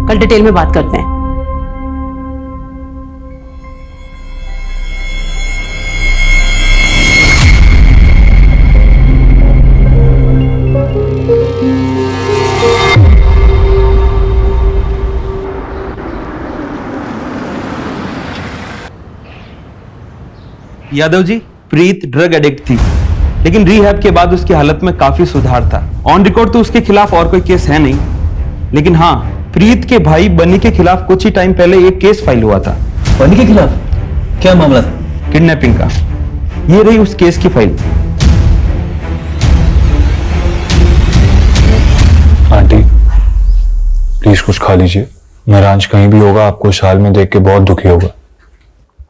कल डिटेल में बात करते हैं। यादव जी, प्रीत ड्रग एडिक्ट थी, लेकिन रिहैब के बाद उसकी हालत में काफी सुधार था। ऑन रिकॉर्ड तो उसके खिलाफ और कोई केस है नहीं, लेकिन हाँ, प्रीत के भाई बनी के खिलाफ कुछ ही टाइम पहले एक केस फाइल हुआ था। बनी के खिलाफ क्या मामला था? किडनैपिंग का। ये रही उस केस की फाइल। आंटी प्लीज कुछ खा लीजिए, महराज कहीं भी होगा आपको इस हाल में देख के बहुत दुखी होगा।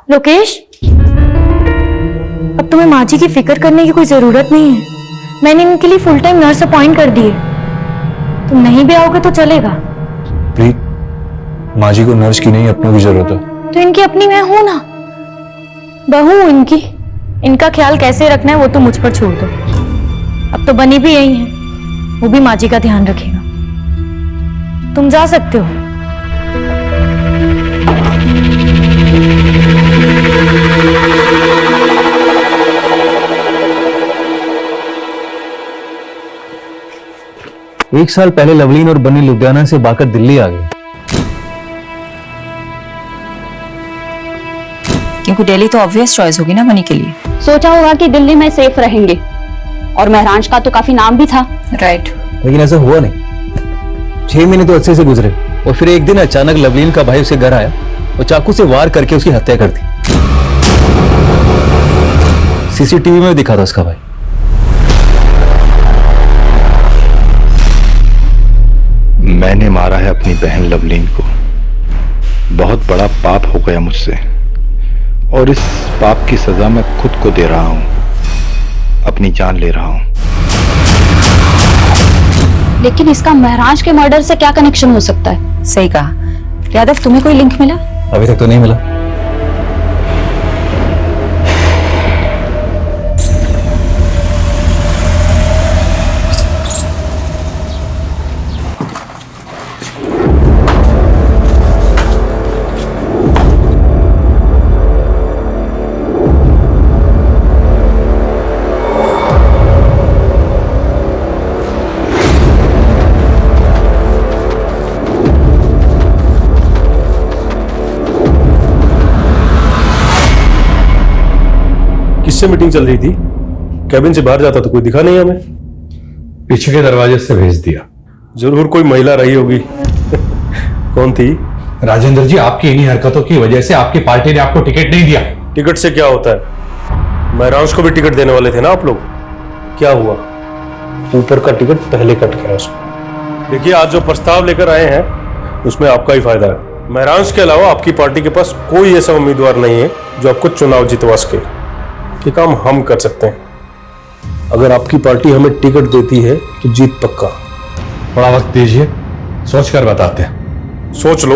लोकेश, अब तुम्हें माँ जी की फिक्र करने की कोई जरूरत नहीं है। मैंने इनके लिए फुल टाइम नर्स अपॉइंट कर दी है। तुम नहीं भी आओगे तो चलेगा। प्लीज, माँ जी को नर्स की नहीं अपनों की जरूरत है। तो इनकी अपनी मैं हूं ना, बहू हूं इनकी। इनका ख्याल कैसे रखना है वो तो मुझ पर छोड़ दो। अब तो बनी भी यही है, वो भी माँ जी का ध्यान रखेगा। तुम जा सकते हो। एक साल पहले लवलीन और बनी लुधियाना से भागकर दिल्ली आ गई, क्योंकि दिल्ली तो ऑब्वियस चॉइस होगी ना बनी के लिए। सोचा होगा कि दिल्ली में सेफ रहेंगे, और महराज का तो काफी नाम भी था। राइट, लेकिन ऐसा हुआ नहीं। 6 महीने तो अच्छे से गुजरे, और फिर एक दिन अचानक लवलीन का भाई उसे घर आया और चाकू से वार करके उसकी हत्या कर दी। सीसीटीवी में दिखा था उसका भाई। मैंने मारा है अपनी बहन लवलीन को। बहुत बड़ा पाप हो गया मुझसे, और इस पाप की सजा मैं खुद को दे रहा हूं, अपनी जान ले रहा हूं। लेकिन इसका महराज के मर्डर से क्या कनेक्शन हो सकता है? सही कहा यादव, तुम्हें कोई लिंक मिला? अभी तक तो नहीं मिला। किससे मीटिंग चल रही थी? कैबिन से बाहर जाता तो कोई दिखा नहीं हमें। पीछे के दरवाजे से भेज दिया। जरूर कोई महिला रही होगी। कौन थी? राजेंद्र जी, आपकी इन्हीं हरकतों की वजह से आपकी पार्टी ने आपको टिकट नहीं दिया। टिकट से क्या होता है? महराज को भी टिकट देने वाले थे ना आप लोग। क्या हुआ? ऊपर का टिकट पहले कट गया उसको। देखिए, आज जो प्रस्ताव लेकर आए हैं उसमें आपका ही फायदा है। महराज के अलावा आपकी पार्टी के पास कोई ऐसा उम्मीदवार नहीं है जो आपको चुनाव जितवा सके। ये काम हम कर सकते हैं। अगर आपकी पार्टी हमें टिकट देती है तो जीत पक्का। थोड़ा वक्त दीजिए, सोच कर बताते हैं। सोच लो,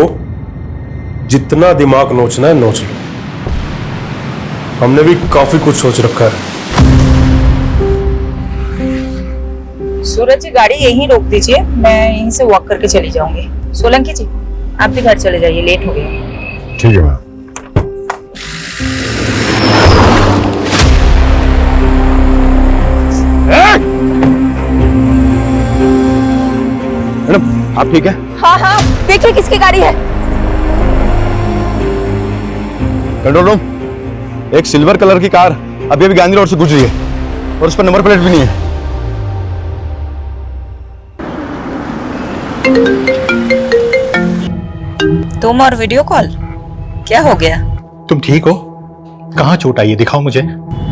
जितना दिमाग नोचना है नोच लो। हमने भी काफी कुछ सोच रखा है। सूरज जी गाड़ी यहीं रोक दीजिए, मैं यहीं से वॉक करके चली जाऊंगी। सोलंकी जी आप भी घर चले जाइए, लेट हो गया। ठीक है मैम। मैडम आप ठीक है? हाँ हाँ, देखिए किसकी गाड़ी है। कंट्रोल रूम, एक सिल्वर कलर की कार अभी अभी गांधी रोड से गुजरी है और उस पर नंबर प्लेट भी नहीं है। तुम और वीडियो कॉल, क्या हो गया? तुम ठीक हो? कहाँ चोट आई है, दिखाओ मुझे।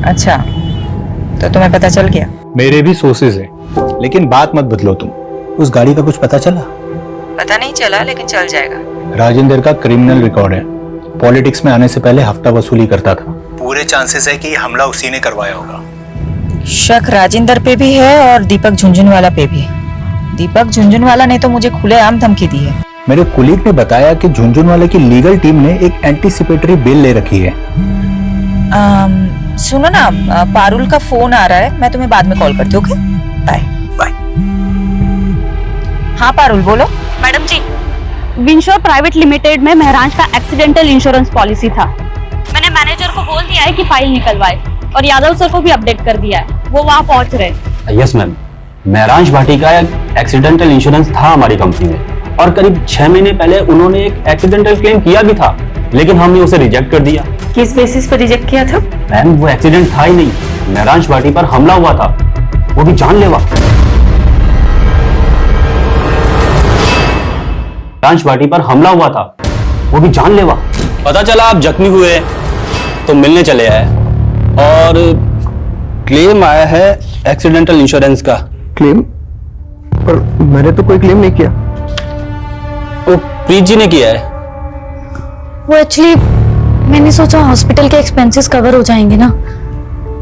अच्छा तो तुम्हें पता चल गया? मेरे भी सोर्सेज हैं, लेकिन बात मत बदलो तुम। उस गाड़ी का कुछ पता चला? पता नहीं चला, लेकिन चल जाएगा। राजेंद्र का क्रिमिनल रिकॉर्ड है, पॉलिटिक्स में आने से पहले हफ्ता वसूली करता था। पूरे चांसेस है कि ये हमला उसी ने करवाया होगा। शक राजेंद्र पे भी है और दीपक झुंझुनवाला पे भी। दीपक झुंझुनवाला ने तो मुझे खुलेआम धमकी दी है। मेरे कुलीग ने बताया कि झुंझुनवाले की लीगल टीम ने एक एंटीसिपेटरी बिल ले रखी है। सुनो ना, पारुल का फोन आ रहा है, मैं तुम्हें बाद में कॉल करती हूँ। Okay bye bye. हाँ पारुल बोलो। Madam ji, Winshore private limited में महराज का एक्सीडेंटल इंश्योरेंस पॉलिसी था। मैंने मैनेजर को बोल दिया है कि फाइल निकलवाए और यादव सर को भी अपडेट कर दिया है, वो वहाँ पहुँच रहे। यस मैम, महराज भाटी का एक्सीडेंटल इंश्योरेंस था हमारी कंपनी में और करीब 6 महीने पहले उन्होंने एक एक्सीडेंटल क्लेम किया भी था, लेकिन हमने उसे रिजेक्ट कर दिया। किस बेसिस पर रिजेक्ट किया था? मैम वो एक्सीडेंट था ही नहीं, महराज भाटी पर हमला हुआ था, वो भी जानलेवा। महराज भाटी पर हमला हुआ था, वो भी जानलेवा। पता चला आप जख्मी हुए तो मिलने चले आए और क्लेम आया है एक्सीडेंटल इंश्योरेंस का। क्लेम? पर मैंने तो कोई क्लेम नहीं किया। वो प्रीत जी ने किया है। वो एक्चुअली मैंने सोचा हॉस्पिटल के एक्सपेंसेस कवर हो जाएंगे ना,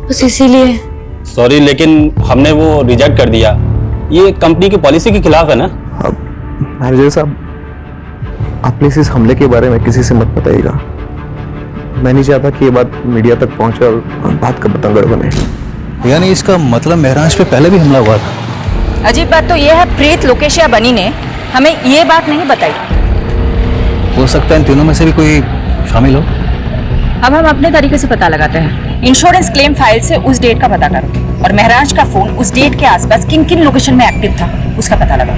बस इसीलिए। सॉरी, लेकिन हमने वो रिजेक्ट कर दिया, ये कंपनी की पॉलिसी के खिलाफ है ना। मैनेजर साहब, आप प्लीज इस हमले के बारे में किसी से मत बताइएगा। मैं नहीं चाहता कि ये बात मीडिया तक पहुंचे और बात का बतंगड़ बने। यानी इसका मतलब महराज पे पहले भी हमला हुआ था। अजीब बात तो यह है, प्रीत लोकेश या बनी ने हमें ये बात नहीं बताई। हो सकता है इन तीनों में से भी कोई शामिल हो। अब हम अपने तरीके से पता लगाते हैं। इंश्योरेंस क्लेम फाइल से उस डेट का पता करो और महराज का फोन उस डेट के आसपास किन किन लोकेशन में एक्टिव था उसका पता लगाओ।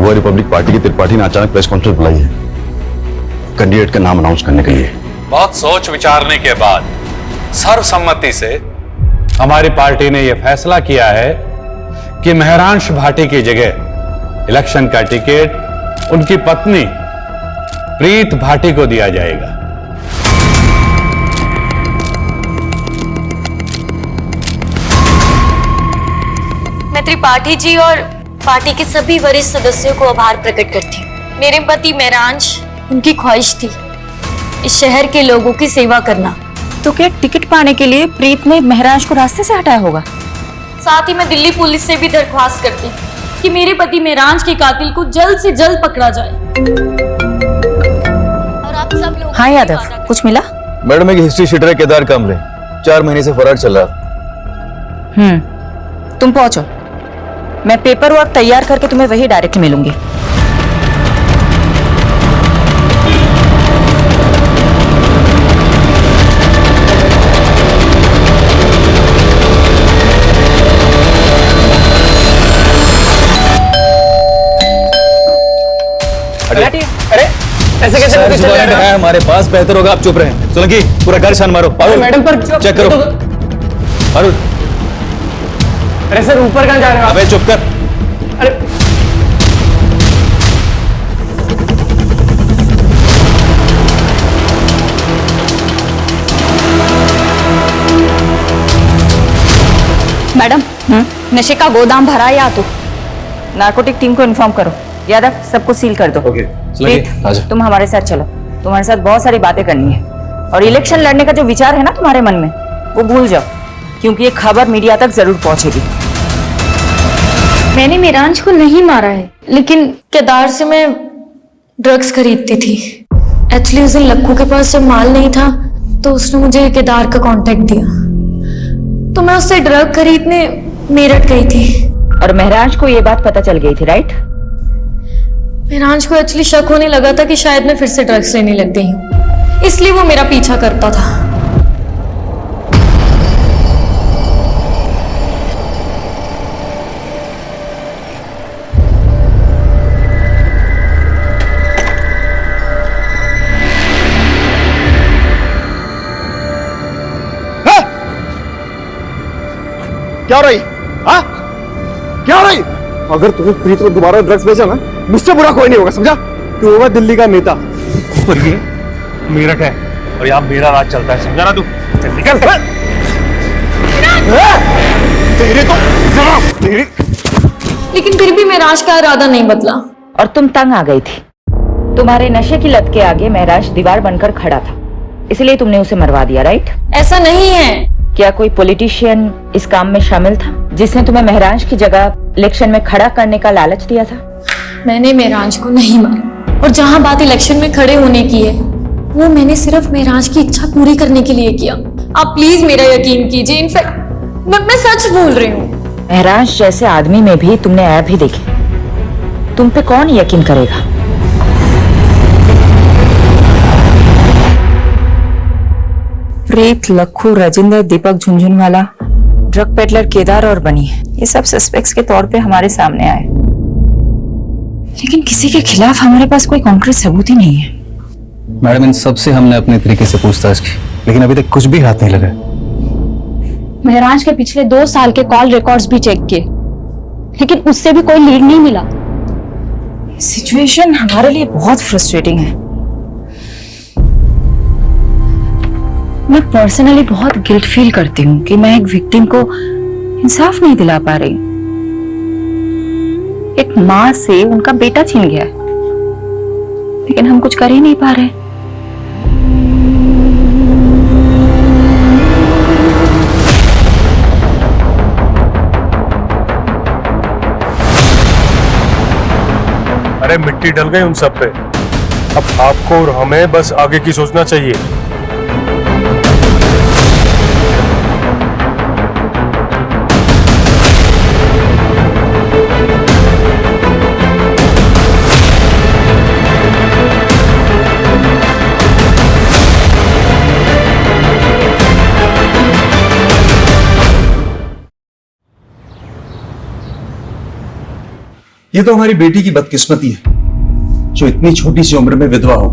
रिपब्लिक पार्टी की त्रिपाठी ने अचानक प्रेस कॉन्फ्रेंस बुलाई है कैंडिडेट का नाम अनाउंस करने के लिए। बहुत सोच विचारने के बाद सर्वसम्मति से हमारी पार्टी ने यह फैसला किया है कि महरांश भाटी की जगह इलेक्शन का टिकट उनकी पत्नी प्रीत भाटी को दिया जाएगा। मैं त्रिपाठी जी और पार्टी के सभी वरिष्ठ सदस्यों को आभार प्रकट करती हूँ। मेरे पति महरांश, उनकी ख्वाहिश थी इस शहर के लोगों की सेवा करना। तो क्या टिकट पाने के लिए प्रीत ने महराज को रास्ते से हटाया होगा? साथ ही मैं दिल्ली पुलिस से भी दरख्वास्त करती कि मेरे पति महराज के कातिल को जल्द से जल्द पकड़ा जाए। और आप सब लोग। हाँ यादव, कुछ मिला? मैडम एक हिस्ट्री शीटर है केदार कामरे, 4 महीने से फरार चल रहा। तुम पहुंचो, मैं पेपर वर्क तैयार करके तुम्हें वही डायरेक्ट मिलूंगी। अरे ऐसे कैसे है हमारे पास? बेहतर होगा आप चुप रहे। सोलंकी पूरा घर छान मारो। मैडम पर चेक करो। अरुण, अरे सर ऊपर कहाँ जा रहे हो? अबे चुप कर। अरे मैडम, नशे का गोदाम भरा या तो नार्कोटिक टीम को इन्फॉर्म करो। यादव, सबको सील कर दो। ओके प्रीत, तुम हमारे साथ चलो, तुम्हारे साथ बहुत सारी बातें करनी है। और इलेक्शन लड़ने का जो विचार है ना तुम्हारे मन में, वो भूल जाओ, क्योंकि ये खबर मीडिया तक जरूर पहुंचेगी। मैंने मेरांश को नहीं मारा है, लेकिन केदार से मैं ड्रग्स खरीदती थी। एक्चुअली उस दिन लक्कू के पास जब माल नहीं था तो उसने मुझे केदार का कांटेक्ट दिया, तो मैं उससे ड्रग खरीदने मेरठ गई थी। और महराज को ये बात पता चल गई थी, राइट? मेरांश को एक्चुअली शक होने लगा था कि शायद मैं फिर से ड्रग्स लेने लग गई हूँ, इसलिए वो मेरा पीछा करता था। क्या हो रही? हाँ? क्या हो रही? अगर तुम्हें प्रीत को दोबारा ड्रग्स बेचा ना, मुझसे बुरा कोई नहीं होगा, समझा? तू होगा दिल्ली का नेता और ये मेरठ है और यहाँ मेरा राज चलता है, समझा ना तू? चल निकल। तेरी लेकिन फिर भी मेराज का इरादा नहीं बदला। और तुम तंग आ गई थी। तुम्हारे नशे की लत के आगे महराज दीवार बनकर खड़ा था, इसलिए तुमने उसे मरवा दिया, राइट? ऐसा नहीं है। क्या कोई पॉलिटिशियन इस काम में शामिल था जिसने तुम्हें महराज की जगह इलेक्शन में खड़ा करने का लालच दिया था? मैंने महराज को नहीं मारा, और जहाँ बात इलेक्शन में खड़े होने की है, वो मैंने सिर्फ महराज की इच्छा पूरी करने के लिए किया। आप प्लीज मेरा यकीन कीजिए, इनफैक्ट मैं सच बोल रही हूँ। महराज जैसे आदमी में भी तुमने ऐप ही देखे, तुम पे कौन यकीन करेगा? प्रीत, लक्खू, राजेंद्र, दीपक झुंझुनवाला, ड्रग पेडलर केदार और बनी, ये सब सस्पेक्ट्स के तौर पे हमारे सामने आए, लेकिन किसी के खिलाफ हमारे पास कोई कॉन्क्रीट सबूत ही नहीं है। मैडम, इन सब से हमने अपने तरीके से पूछताछ की, लेकिन अभी तक कुछ भी हाथ नहीं लगा। महराज के पिछले 2 साल के कॉल रिकॉर्ड्स भी चेक किए, लेकिन उससे भी कोई लीड नहीं मिला। सिचुएशन हमारे लिए बहुत फ्रस्ट्रेटिंग है। मैं पर्सनली बहुत गिल्ट फील करती हूँ कि मैं एक विक्टिम को इंसाफ नहीं दिला पा रही। एक माँ से उनका बेटा छीन गया, लेकिन हम कुछ कर ही नहीं पा रहे। अरे मिट्टी डल गई उन सब पे, अब आपको और हमें बस आगे की सोचना चाहिए। ये तो हमारी बेटी की बदकिस्मती है जो इतनी छोटी सी उम्र में विधवा हो।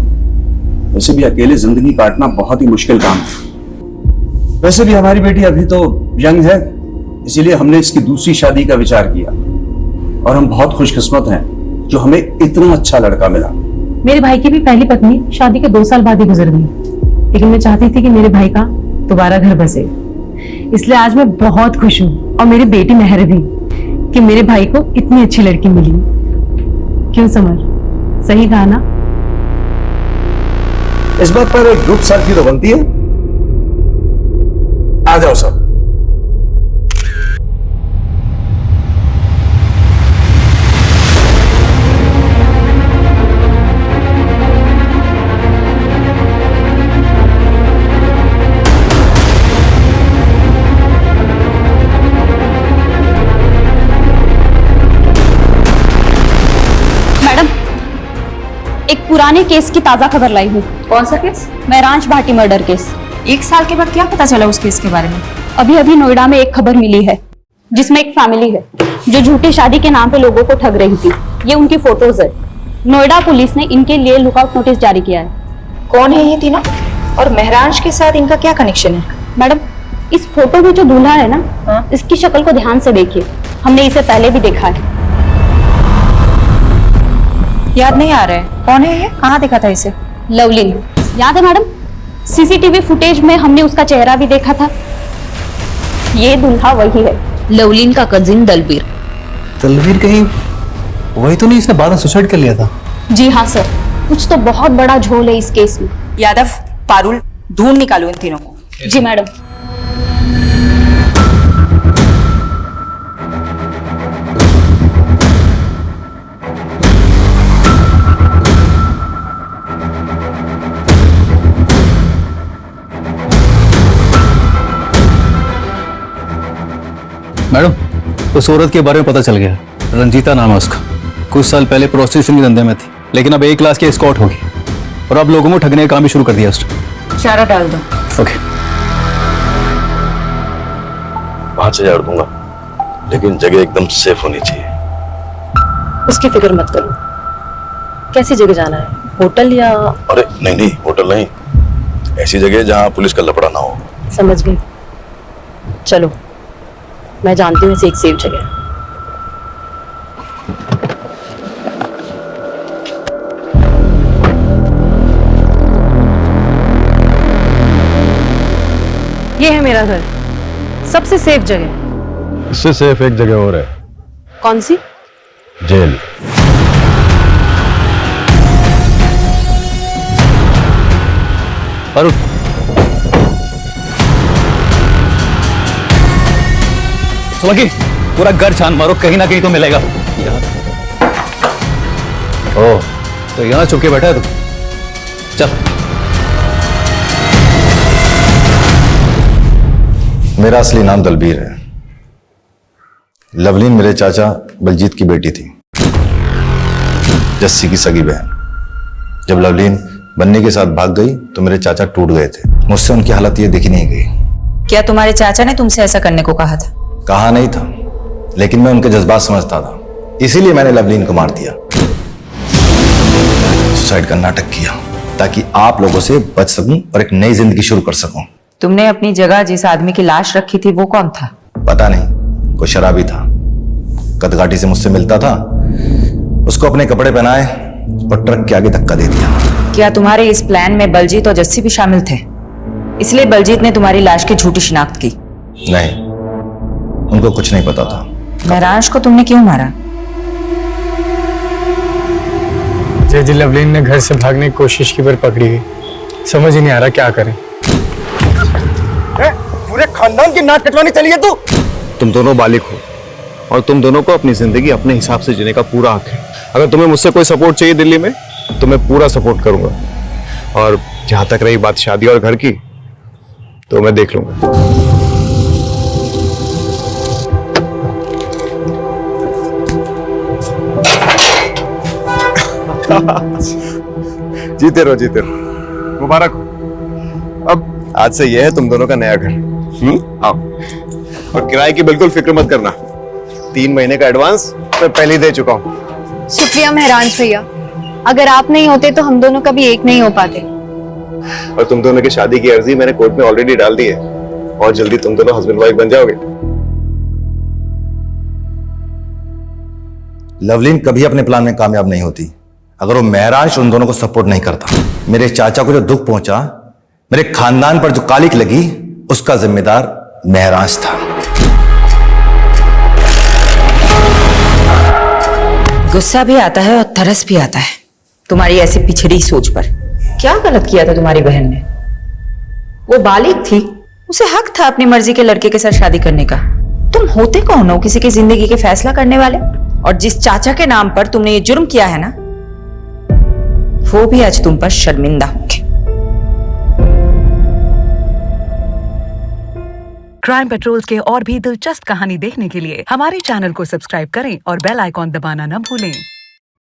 वैसे भी अकेले जिंदगी काटना बहुत ही मुश्किल काम है। वैसे भी हमारी बेटी अभी तो यंग है, इसीलिए हमने इसकी दूसरी शादी का विचार किया, और हम बहुत खुशकिस्मत हैं जो हमें इतना अच्छा लड़का मिला। मेरे भाई की भी पहली पत्नी शादी के 2 साल बाद ही गुजर गई, लेकिन मैं चाहती थी कि मेरे भाई का दोबारा घर बसे, इसलिए आज मैं बहुत खुश हूँ, और मेरी बेटी मेहर भी, कि मेरे भाई को इतनी अच्छी लड़की मिली। क्यों समर, सही कहा ना? इस बात पर एक ग्रुप सेल्फी तो बनती है। आ जाओ सब। एक पुराने केस की ताजा खबर लाई हूँ। कौन सा केस? महराज भाटी मर्डर केस। 1 साल के बाद क्या पता चला उस केस के बारे में? अभी अभी नोएडा में एक खबर मिली है जिसमें एक फैमिली है जो झूठी शादी के नाम पे लोगों को ठग रही थी। ये उनकी फोटोज है। नोएडा पुलिस ने इनके लिए लुकआउट नोटिस जारी किया है। कौन है ये तीनों, और महराज के साथ इनका क्या कनेक्शन है? मैडम, इस फोटो में जो दूल्हा है ना, इसकी शक्ल को ध्यान से देखिए, हमने इसे पहले भी देखा है। याद नहीं आ रहा है, कौन है ये? कहाँ देखा था इसे? लवलिन, याद है मैडम? सीसीटीवी फुटेज में हमने उसका चेहरा भी देखा था। ये दूल्हा वही है लवलीन का कजिन दलबीर। तलवीर कहीं वही तो नहीं इसने बाद में सुसाइड कर लिया था? जी हाँ सर, कुछ तो बहुत बड़ा झोल है इस केस में। यादव, पारुल, ढूंढ निकालो इन तीनों को। जी मैडम। मैडम, उस औरत के बारे में पता चल गया। रंजीता नाम है उसका। कुछ साल पहले प्रोस्टिट्यूशन के धंधे में थी, लेकिन अब A क्लास की एस्कॉर्ट होगी और अब लोगों को ठगने का काम भी शुरू कर दिया उसने। चारा डाल दो। ओके। 5,000 दूंगा, लेकिन जगह एकदम सेफ होनी चाहिए। उसकी फिक्र मत करो। कैसी जगह जाना है, होटल या? अरे नहीं नहीं, होटल नहीं, ऐसी जगह जहां पुलिस का लफड़ा ना हो। समझ गई। चलो, मैं जानती हूँ इसे एक सेफ जगह। ये है मेरा घर, सबसे सेफ जगह। इससे सेफ एक जगह और है। कौन सी? जेल। अरुण, सुलगी, पूरा घर छान मारो, कहीं ना कहीं तो मिलेगा। ओह, तो यहाँ छुप के बैठा है तू? चल। मेरा असली नाम दलबीर है। लवलीन मेरे चाचा बलजीत की बेटी थी, जस्सी की सगी बहन। जब लवलीन बन्नी के साथ भाग गई तो मेरे चाचा टूट गए थे। मुझसे उनकी हालत ये दिखी नहीं गई। क्या तुम्हारे चाचा ने तुमसे ऐसा करने को कहा था? कहा नहीं था, लेकिन मैं उनके जज्बात समझता था, इसीलिए मैंने लवलीन को मार दिया। सुसाइड का नाटक किया ताकि आप लोगों से बच सकूं और एक नई जिंदगी शुरू कर सकूं। तुमने अपनी जगह जिस आदमी की लाश रखी थी वो कौन था? पता नहीं, कोई शराबी था, कदकाठी से मुझसे मिलता था। उसको अपने कपड़े पहनाए और ट्रक के आगे धक्का दे दिया। क्या तुम्हारे इस प्लान में बलजीत और जस्सी भी शामिल थे? इसलिए बलजीत ने तुम्हारी लाश की झूठी शिनाख्त की? नहीं, उनको कुछ नहीं पता था। महराज को तुमने क्यों मारा? जी लवलीन ने घर से भागने की कोशिश की पर पकड़ी गई। समझ ही नहीं आ रहा क्या करें। पूरे खानदान की नाक कटवानी चली है तू। तुम दोनों बालिग हो और तुम दोनों को अपनी जिंदगी अपने हिसाब से जीने का पूरा हक है। अगर तुम्हें मुझसे कोई सपोर्ट चाहिए दिल्ली में तो मैं पूरा सपोर्ट करूंगा, और जहां तक रही बात शादी और घर की तो मैं देख लूंगा। जीते रहो, जीते रहो, मुबारक हो। अब आज से यह है तुम दोनों का नया घर। आओ, और किराए की बिल्कुल फिक्र मत करना। 3 महीने का एडवांस मैं पहले ही दे चुका हूँ। शुक्रिया महराज भैया, अगर आप नहीं होते तो हम दोनों कभी एक नहीं हो पाते। और तुम दोनों की शादी की अर्जी मैंने कोर्ट में ऑलरेडी डाल दी है, और जल्दी तुम दोनों हस्बैंड वाइफ बन जाओगे। लवलीन कभी अपने प्लान में कामयाब नहीं होती अगर वो महराज उन दोनों को सपोर्ट नहीं करता। मेरे चाचा को जो दुख पहुंचा, मेरे खानदान पर जो कालिक लगी, उसका जिम्मेदार महराज था। गुस्सा भी आता है और तरस भी आता है तुम्हारी ऐसी पिछड़ी सोच पर। क्या गलत किया था तुम्हारी बहन ने? वो बालिग थी, उसे हक था अपनी मर्जी के लड़के के साथ शादी करने का। तुम होते कौन हो किसी की जिंदगी के फैसला करने वाले? और जिस चाचा के नाम पर तुमने ये जुर्म किया है ना, वो भी आज तुम पर शर्मिंदा होंगे। क्राइम पेट्रोल्स के और भी दिलचस्प कहानी देखने के लिए हमारे चैनल को सब्सक्राइब करें और बेल आइकॉन दबाना न भूलें।